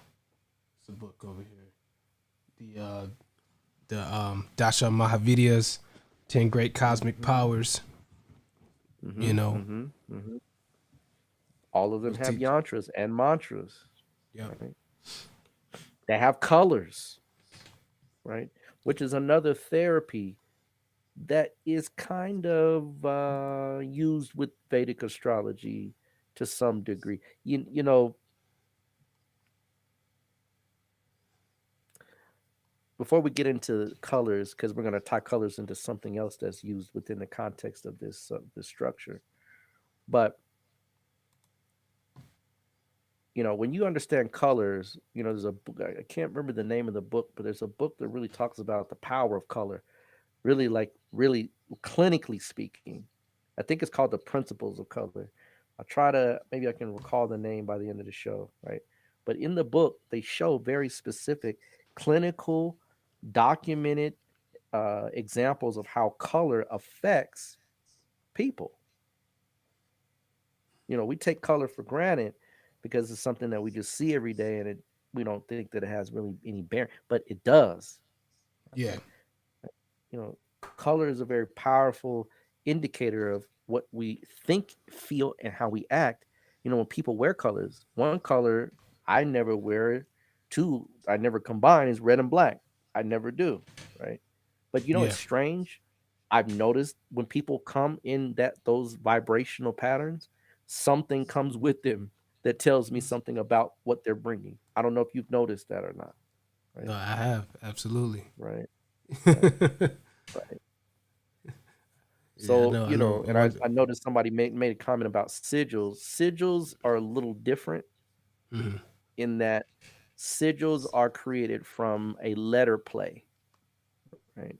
It's a book over here. The Dasha Mahavidya's 10 Great Cosmic Mm-hmm. Powers. You Mm-hmm. know, Mm-hmm. Mm-hmm. All of them which have teach. yantras and mantras, Yep. right? They have colors, right? Which is another therapy that is kind of used with Vedic astrology to some degree. Before we get into colors, because we're going to tie colors into something else that's used within the context of this structure. But when you understand colors, there's a book. I can't remember the name of the book, but there's a book that really talks about the power of color. Really, like really clinically speaking, I think it's called the Principles of Color. I'll try to maybe I can recall the name by the end of the show, right? But in the book, they show very specific clinical, documented examples of how color affects people. We take color for granted because it's something that we just see every day, and we don't think that it has really any bearing, but it does. Yeah. Right? You know, Color is a very powerful indicator of what we think, feel, and how we act. When people wear colors, one color I never wear, two I never combine is red and black. I never do, right? But Yeah. it's strange. I've noticed when people come in those vibrational patterns, something comes with them that tells me something about what they're bringing. I don't know if you've noticed that or not, No, right? I have absolutely. Right, right, Yeah, right. I So, know. I know. I and I, wonder. I noticed somebody made a comment about sigils. Sigils are a little different Mhm. in that sigils are created from a letter play, right?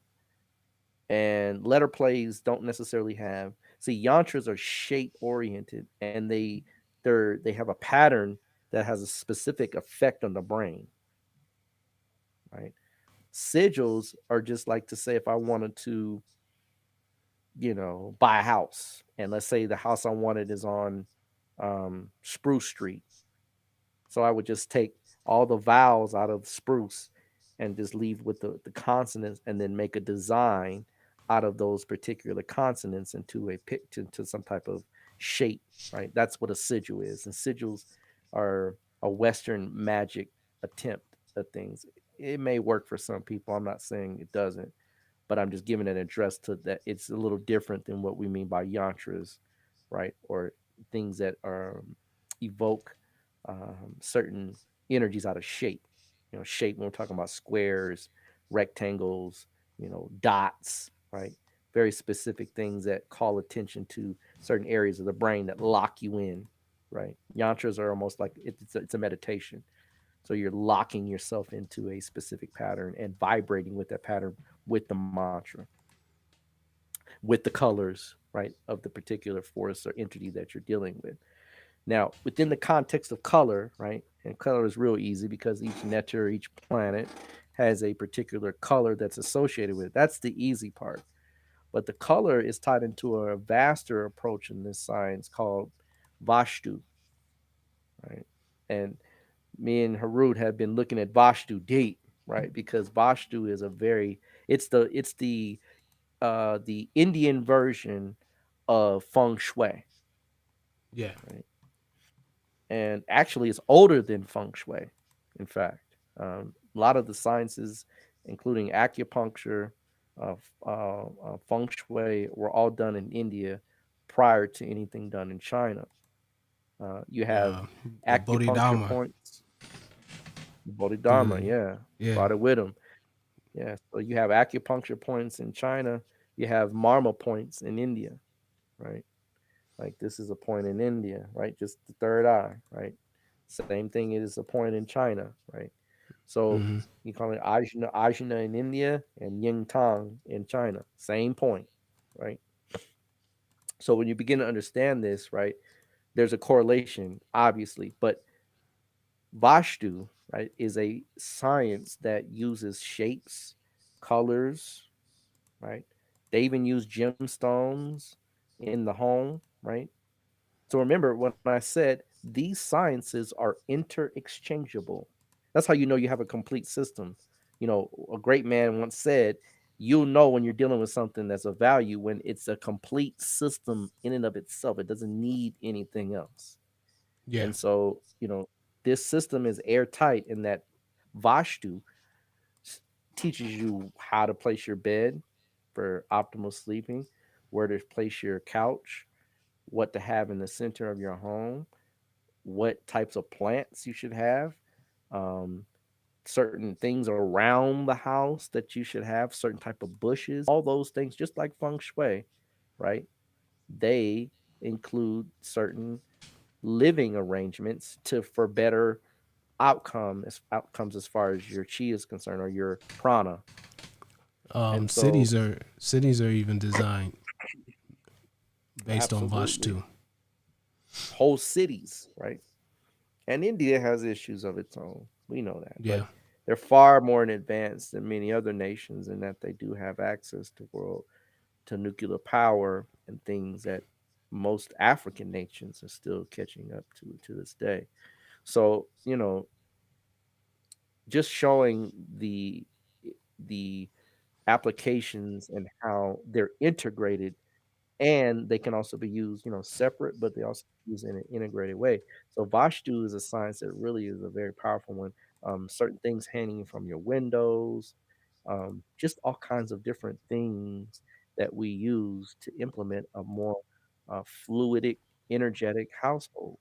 And letter plays don't necessarily yantras are shape oriented, and they have a pattern that has a specific effect on the brain, right? Sigils are just like to say if I wanted to, buy a house, and let's say the house I wanted is on Spruce Street. So I would just take all the vowels out of spruce and just leave with the consonants and then make a design out of those particular consonants into into some type of shape, right? That's what a sigil is. And sigils are a Western magic attempt at things. It may work for some people. I'm not saying it doesn't, but I'm just giving an address to that. It's a little different than what we mean by yantras, right? Or things that evoke certain energies out of shape. Shape when we're talking about squares, rectangles, dots, right? Very specific things that call attention to certain areas of the brain that lock you in, right? Yantras are almost like it's a meditation. So you're locking yourself into a specific pattern and vibrating with that pattern with the mantra, with the colors, right, of the particular force or entity that you're dealing with. Now, within the context of color, right, and color is real easy because each nectar, each planet has a particular color that's associated with it. That's the easy part. But the color is tied into a vaster approach in this science called Vashtu, right? And me and Harut have been looking at Vashtu deep, right? Because Vashtu is a very it's the Indian version of feng shui, Yeah. right? And actually it's older than feng shui. In fact, a lot of the sciences, including acupuncture, feng shui, were all done in India prior to anything done in China. You have Uh, the acupuncture Bodhidharma. points, Bodhidharma, The yeah, yeah. brought it with them. Yeah, so you have acupuncture points in China, you have marma points in India, right? Like this is a point in India, right? Just the third eye, right? Same thing is a point in China, right? So Hmm. you call it Ajna in India and Yin Tang in China, same point, right? So when you begin to understand this, right, there's a correlation, obviously, but Vashtu, right, is a science that uses shapes, colors, right? They even use gemstones in the home, right? So remember when I said these sciences are interexchangeable. That's how you know you have a complete system. A great man once said, you'll know when you're dealing with something that's of value when it's a complete system in and of itself. It doesn't need anything else. Yeah. And so, this system is airtight in that Vashtu teaches you how to place your bed for optimal sleeping, where to place your couch, what to have in the center of your home, what types of plants you should have, um, certain things around the house that you should have, certain type of bushes, all those things, just like feng shui, right? They include certain living arrangements to for better outcomes as far as your chi is concerned or your prana. And so Cities are even designed based on absolutely Vastu. whole cities, right? And India has issues of its own. We know that, but Yeah. they're far more in advance than many other nations in that they do have access to nuclear power and things that most African nations are still catching up to this day. So, just showing the applications and how they're integrated, and they can also be used, separate, but they also use in an integrated way. So Vashtu is a science that really is a very powerful one. Certain things hanging from your windows, just all kinds of different things that we use to implement a more fluidic, energetic household.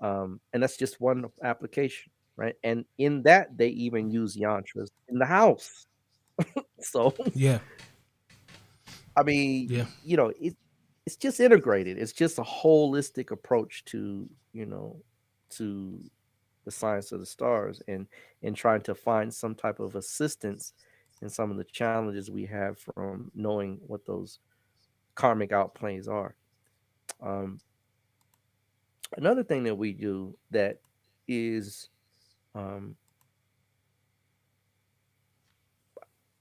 And that's just one application, right? And in that, they even use yantras in the house. So Yeah. I mean, Yeah. it's just integrated. It's just a holistic approach to the science of the stars and trying to find some type of assistance in some of the challenges we have from knowing what those karmic outplays are. Um, Another thing that we do that is um,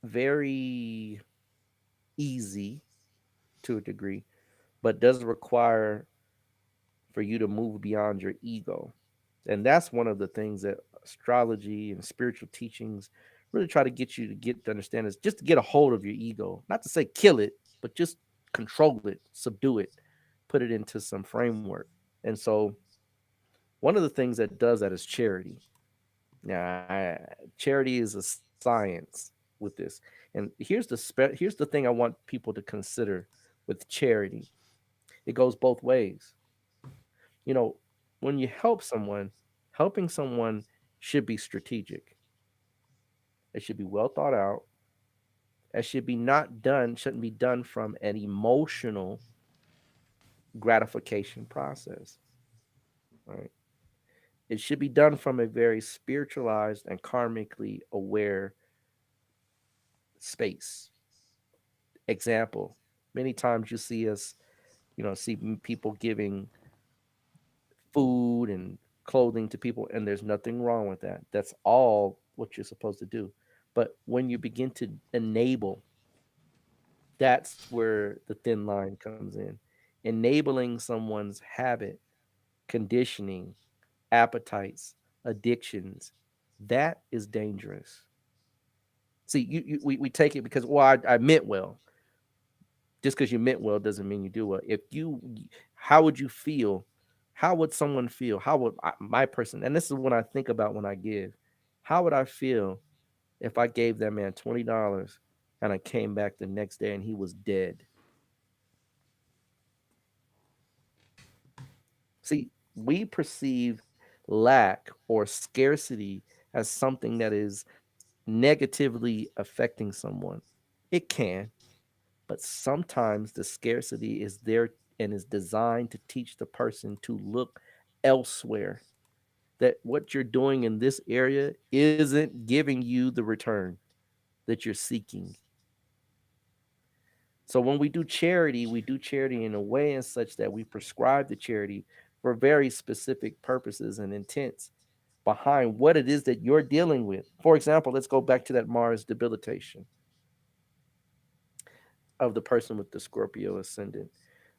very easy to a degree, but does require for you to move beyond your ego. And that's one of the things that astrology and spiritual teachings really try to get you to get to understand is just to get a hold of your ego. Not to say kill it, but just control it, subdue it, put it into some framework. And so one of the things that does that is charity. Now, charity is a science with this. And here's the thing I want people to consider with charity. It goes both ways. You know, when you help someone, helping someone should be strategic. It should be well thought out. It should be not done, shouldn't be done from an emotional gratification process, right? It should be done from a very spiritualized and karmically aware space. Example, many times you see us, see people giving food and clothing to people, and there's nothing wrong with that. That's all what you're supposed to do. But when you begin to enable, that's where the thin line comes in. Enabling someone's habit, conditioning, appetites, addictions, that is dangerous. See, we take it because, well, I meant well. Just because you meant well doesn't mean you do well. How would you feel? How would someone feel? How would my person, and this is what I think about when I give, how would I feel if I gave that man $20 and I came back the next day and he was dead? See, we perceive lack or scarcity as something that is negatively affecting someone. It can, but sometimes the scarcity is there and is designed to teach the person to look elsewhere. That what you're doing in this area isn't giving you the return that you're seeking. So when we do charity in a way and such that we prescribe the charity for very specific purposes and intents behind what it is that you're dealing with. For example, let's go back to that Mars debilitation of the person with the Scorpio ascendant.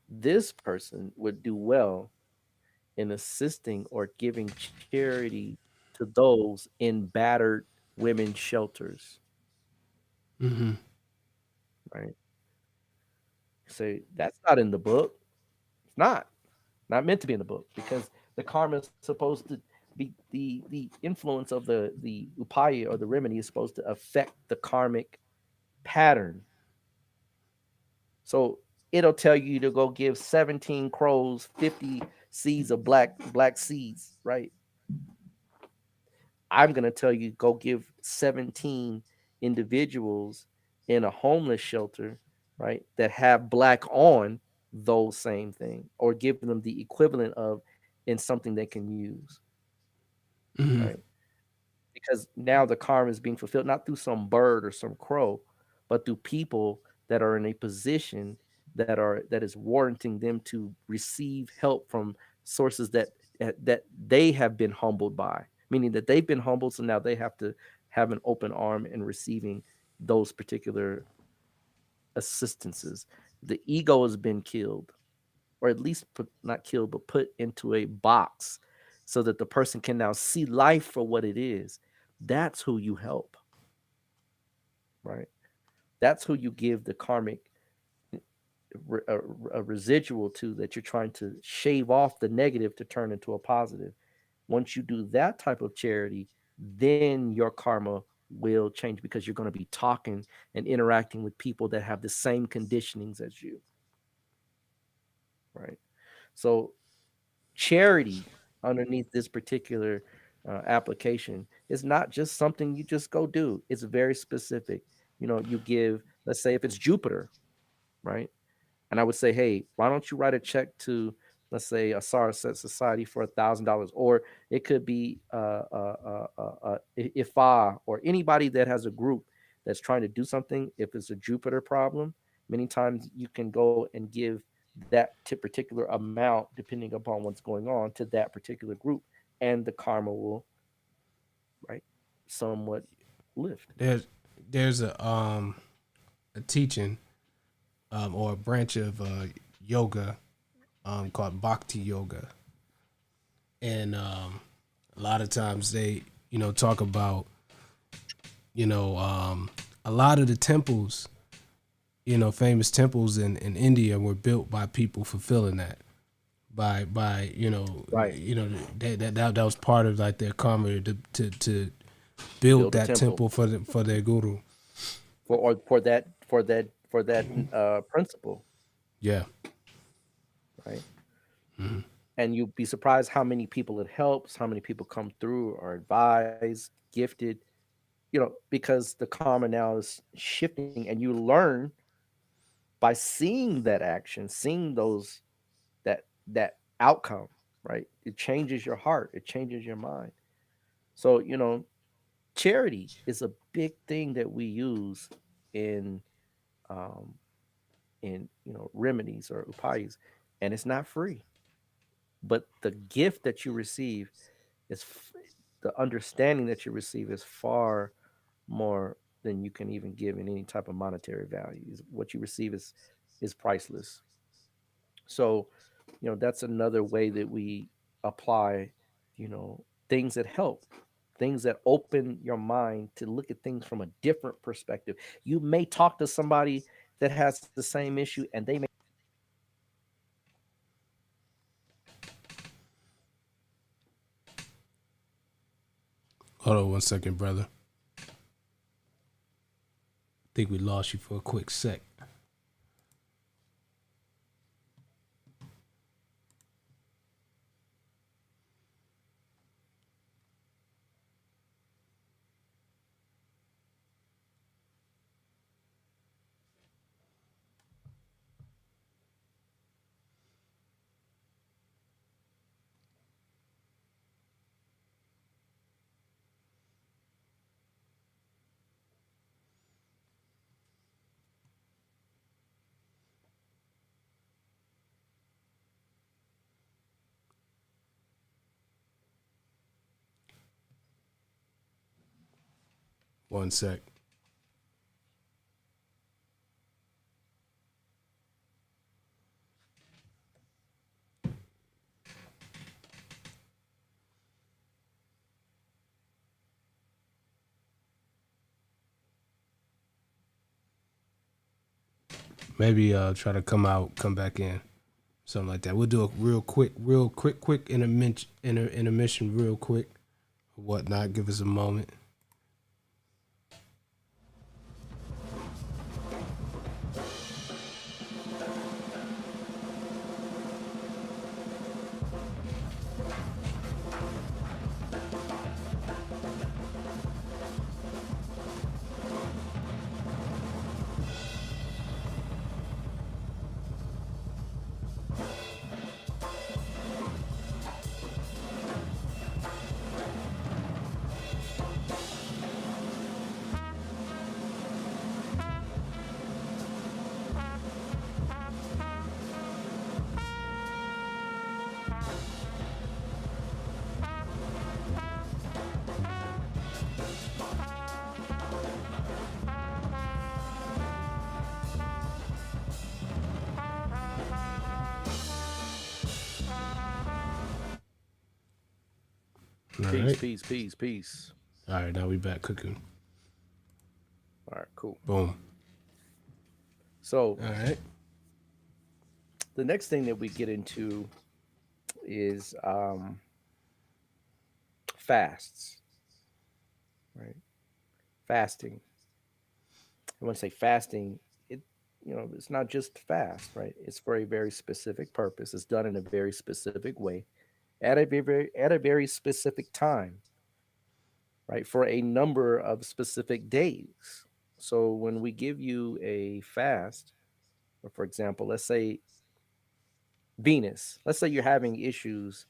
This person would do well in assisting or giving charity to those in battered women's shelters, Mm-hmm. right? So that's not in the book. It's not meant to be in the book because the karma is supposed to be the influence of the upaya or the remedy is supposed to affect the karmic pattern. So it'll tell you to go give 17 crows 50 seeds of black seeds, right? I'm going to tell you go give 17 individuals in a homeless shelter, right, that have black on those same thing or give them the equivalent of in something they can use, Mm-hmm. right? Because now the karma is being fulfilled not through some bird or some crow, but through people that are in a position that is warranting them to receive help from sources that they have been humbled by, meaning that they've been humbled, so now they have to have an open arm in receiving those particular assistances. The ego has been killed, or at least put, not killed, but put into a box so that the person can now see life for what it is. That's who you help, right? That's who you give the karmic a residual to that you're trying to shave off the negative to turn into a positive. Once you do that type of charity, then your karma will change because you're going to be talking and interacting with people that have the same conditionings as you, right? So charity underneath this particular application is not just something you just go do. It's very specific. You give, let's say if it's Jupiter, right? And I would say, hey, why don't you write a check to, let's say, a Sarasat Society for $1,000, or it could be IFA or anybody that has a group that's trying to do something. If it's a Jupiter problem, many times you can go and give that particular amount, depending upon what's going on, to that particular group, and the karma will, right, somewhat lift. There's a teaching or a branch of yoga called Bhakti Yoga, and a lot of times they talk about a lot of the temples, famous temples in India were built by people fulfilling that by Right. that was part of like their karma to build Build a that temple temple for their guru. for that principle, Yeah. right? And you'd be surprised how many people it helps, how many people come through, are advised, gifted. because the karma now is shifting, and you learn by seeing that action, seeing that outcome, right? It changes your heart, it changes your mind. So, charity is a big thing that we use in um remedies or upayas, and it's not free. But the gift that you receive is the understanding that you receive is far more than you can even give in any type of monetary value. What you receive is priceless. So, that's another way that we apply, things that help, things that open your mind to look at things from a different perspective. You may talk to somebody that has the same issue, and they may. Hold on 1 second, brother. Think we lost you for a quick sec. One sec. Maybe try to come back in, something like that. We'll do a quick intermission, real quick, whatnot. Give us a moment. All Peace, right. peace, peace, peace. All right, now we back cooking. All right, cool. Boom. So All right. the next thing that we get into is fasts, right? Fasting. I want to say fasting. It, it's not just fast, right? It's for a very specific purpose. It's done in a very specific way, at a very specific time, right? For a number of specific days. So when we give you a fast, or for example, let's say Venus. Let's say you're having issues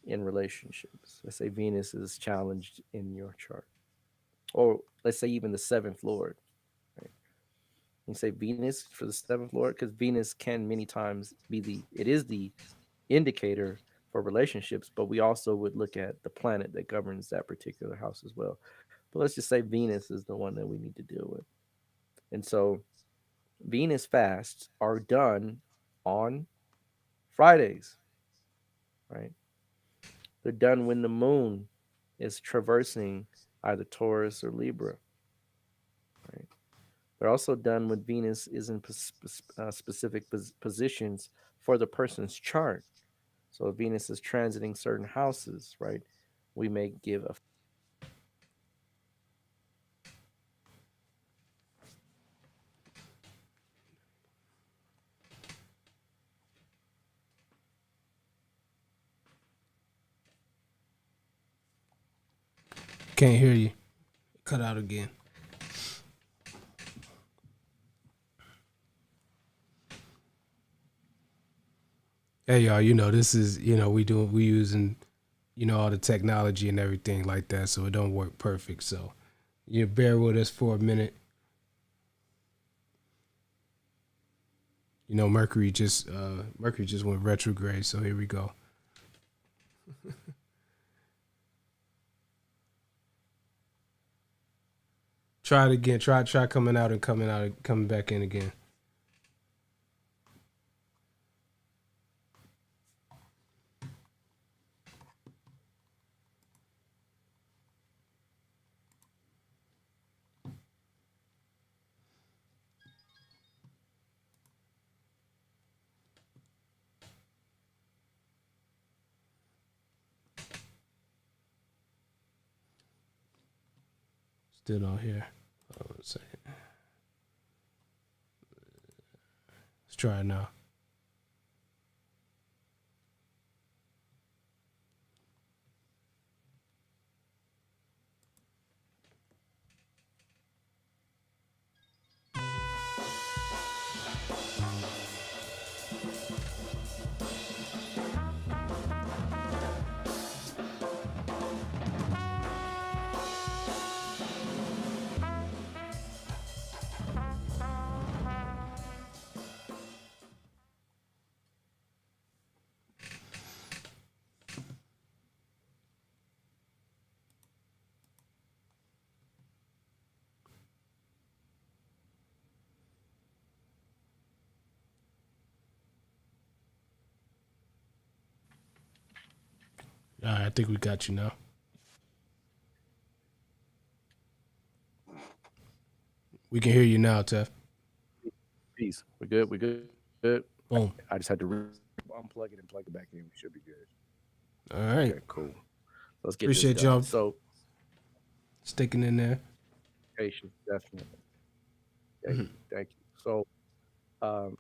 in relationships. Let's say Venus is challenged in your chart, or let's say even the seventh lord. Right? You say Venus for the seventh lord because Venus can many times it is the indicator for relationships, but we also would look at the planet that governs that particular house as well. But let's just say Venus is the one that we need to deal with. And so Venus fasts are done on Fridays, right? They're done when the moon is traversing either Taurus or Libra, right? They're also done when Venus is in specific positions for the person's chart. So if Venus is transiting certain houses, right, we may give a. Can't hear you. Cut out again. Hey y'all, this is we using all the technology and everything like that, so it don't work perfect. So you bear with us for a minute. Mercury just went retrograde, so here we go. Try it again. Try coming out and coming back in again. Still don't hear. Hold on a second. Let's try it now. All right, I think we got you now. We can hear you now, Tef. Peace. We're good. We're good. Good. Boom. I just had to unplug it and plug it back in. We should be good. All right. Okay, cool. Let's get Appreciate this done. y'all So, sticking in there. patience, definitely. Thank you. So, um,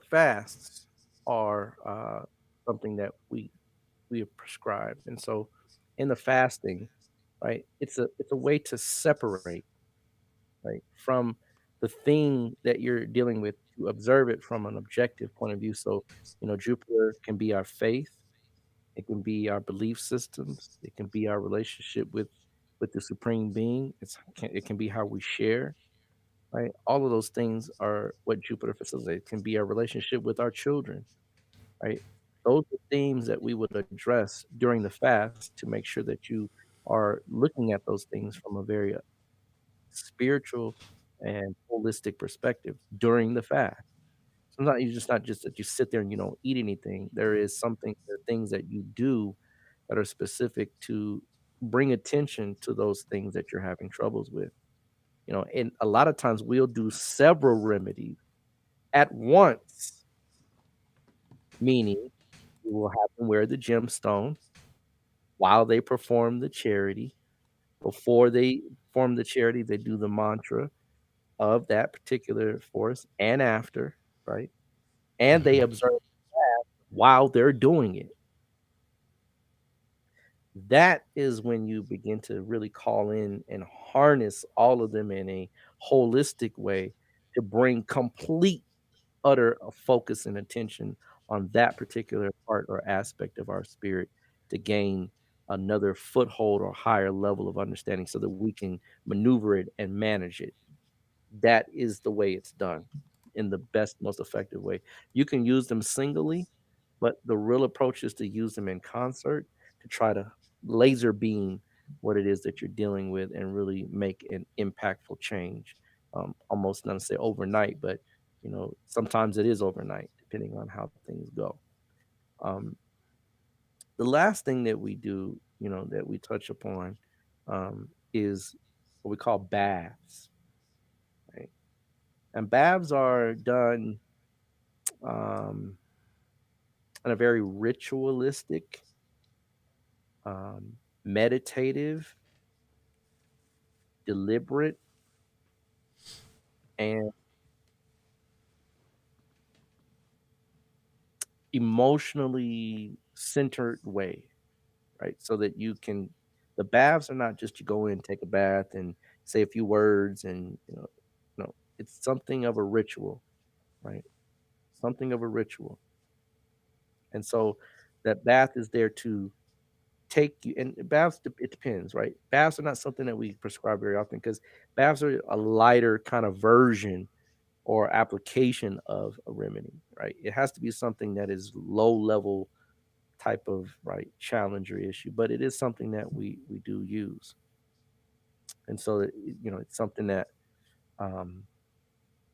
fasts are something that we have prescribed, and so in the fasting, right, it's a way to separate, right, from the thing that you're dealing with, to observe it from an objective point of view. So, Jupiter can be our faith, it can be our belief systems, it can be our relationship with the supreme being. It can be how we share, right? All of those things are what Jupiter facilitates. It can be our relationship with our children, right? Those are themes that we would address during the fast to make sure that you are looking at those things from a very spiritual and holistic perspective during the fast. Sometimes you just not just that you sit there and you don't eat anything. There are things that you do that are specific to bring attention to those things that you're having troubles with. And a lot of times we'll do several remedies at once, meaning we will have them wear the gemstone while they perform the charity. Before they perform the charity, they do the mantra of that particular force, and after, right? And they observe while they're doing it. That is when you begin to really call in and harness all of them in a holistic way to bring complete, utter focus and attention on that particular part or aspect of our spirit to gain another foothold or higher level of understanding so that we can maneuver it and manage it. That is the way it's done in the best, most effective way. You can use them singly, but the real approach is to use them in concert to try to laser beam what it is that you're dealing with and really make an impactful change. Almost not to say overnight, but sometimes it is overnight, depending on how things go. Um, the last thing that we do, that we touch upon, is what we call baths. Right? And baths are done um, in a very ritualistic, meditative, deliberate, and emotionally centered way, right? So that you can The baths are not just you go in, take a bath, and say a few words, and no, it's something of a ritual, right? Something of a ritual, and so that bath is there to take you. And baths, it depends, right? Baths are not something that we prescribe very often because baths are a lighter kind of version or application of a remedy, right? It has to be something that is low level type of right challenge or issue, but it is something that we do use, and so it's something that um,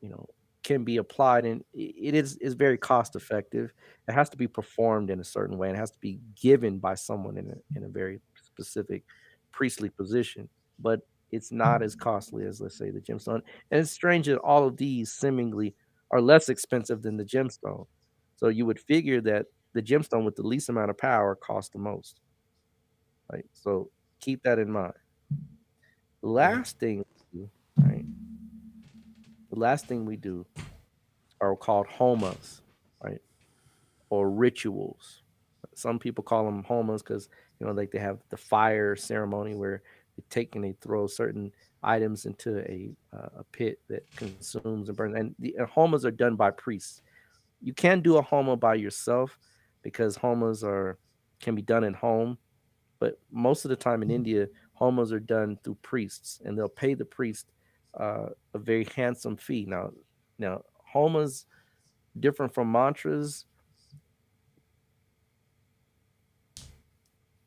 you know can be applied, and it is very cost effective. It has to be performed in a certain way, and it has to be given by someone in a very specific priestly position, but it's not as costly as, let's say, the gemstone. And it's strange that all of these seemingly are less expensive than the gemstone, so you would figure that the gemstone with the least amount of power costs the most, right? So keep that in mind. The Yeah. last thing we do, right? The last thing we do are called homas, right? Or rituals. Some people call them homas because like they have the fire ceremony where they take and they throw certain items into a pit that consumes and burns. And the homas are done by priests. You can do a homa by yourself because homas are can be done at home, but most of the time in India, homas are done through priests, and they'll pay the priest a very handsome fee. Now homas different from mantras.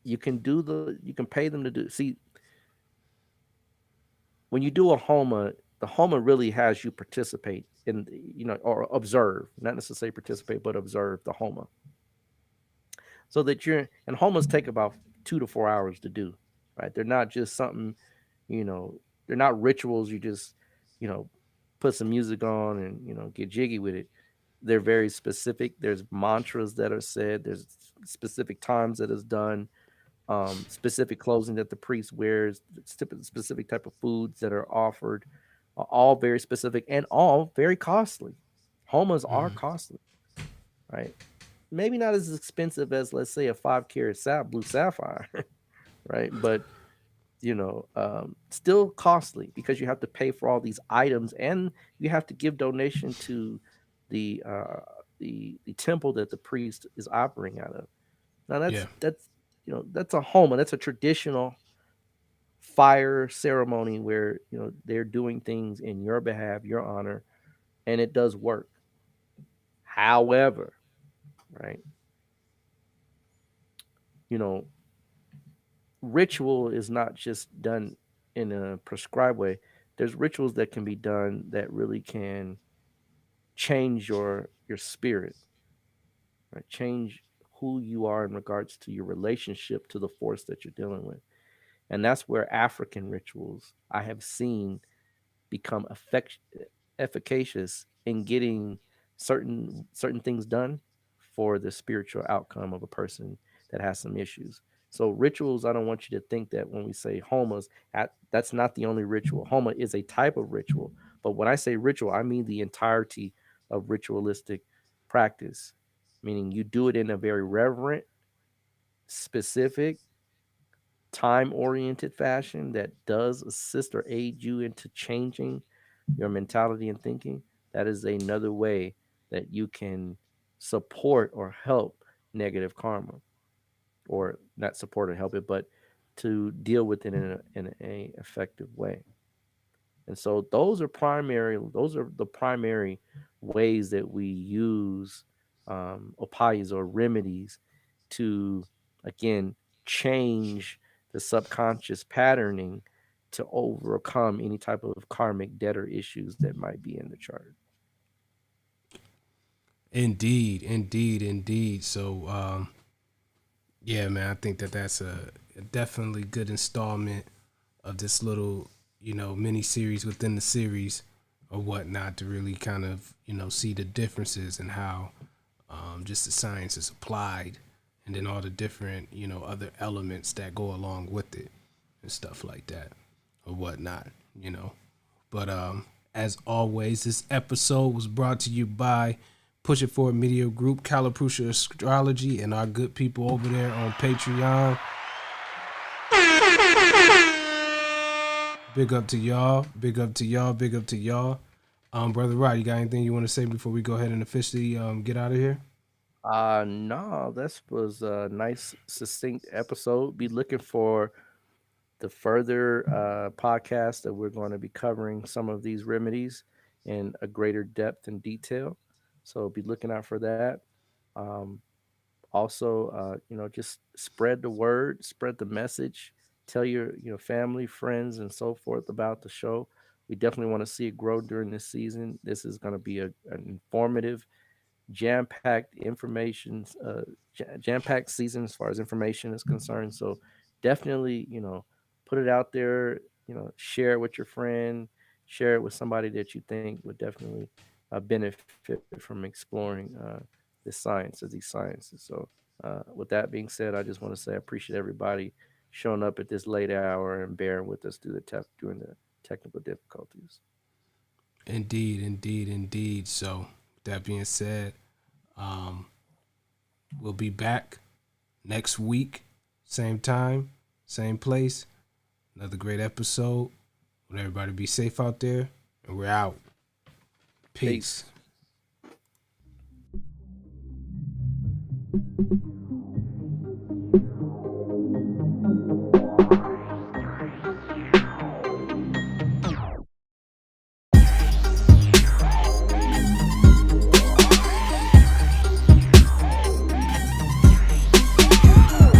You can pay them to do. See, when you do a homa, the homa really has you participate in, or observe, not necessarily participate, but observe the homa, so that and homas take about 2 to 4 hours to do, right? They're not just something, you know, they're not rituals. You just, you know, put some music on and get jiggy with it. They're very specific. There's mantras that are said. There's specific times that is done. Specific clothing that the priest wears, specific type of foods that are offered, all very specific and all very costly. Homas are costly, right? Maybe not as expensive as, let's say, a 5 carat blue sapphire, right? But still costly because you have to pay for all these items, and you have to give donation to the the temple that the priest is operating out of. Now Yeah. that's a homa. That's a traditional fire ceremony where they're doing things in your behalf, your honor, and it does work. However, right, you know, ritual is not just done in a prescribed way. There's rituals that can be done that really can change your spirit, right? Change who you are in regards to your relationship to the force that you're dealing with. And that's where African rituals I have seen become efficacious in getting certain things done for the spiritual outcome of a person that has some issues. So rituals, I don't want you to think that when we say homas, that's not the only ritual. Homa is a type of ritual, but when I say ritual, I mean the entirety of ritualistic practice, meaning you do it in a very reverent, specific, time oriented fashion that does assist or aid you into changing your mentality and thinking. That is another way that you can support or help negative karma, or not support or help it, but to deal with it in a effective way. And so those are the primary ways that we use upayas or remedies to, again, change the subconscious patterning to overcome any type of karmic debt or issues that might be in the chart. Indeed, indeed, indeed. So, yeah, man, I think that that's a definitely good installment of this little, mini series within the series or whatnot to really kind of, see the differences and how just the science is applied, and then all the different, other elements that go along with it and stuff like that or whatnot. But as always, this episode was brought to you by Push It Forward Media Group, Calaprucia Astrology, and our good people over there on Patreon. Big up to y'all. Big up to y'all. Big up to y'all. Brother Rod, you got anything you want to say before we go ahead and officially get out of here? No, this was a nice, succinct episode. Be looking for the further podcast that we're going to be covering some of these remedies in a greater depth and detail. So be looking out for that. Um, Also, just spread the word, spread the message, tell your family, friends, and so forth about the show. We definitely want to see it grow during this season. This is going to be an informative, jam-packed information, jam-packed season as far as information is concerned. So definitely, put it out there. Share it with your friend, share it with somebody that you think would definitely benefit from exploring these sciences. So, with that being said, I just want to say I appreciate everybody showing up at this late hour and bearing with us during the technical difficulties. Indeed, indeed, indeed. So, with that being said, we'll be back next week, same time, same place. Another great episode. Want everybody be safe out there, and we're out. Peace. Peace.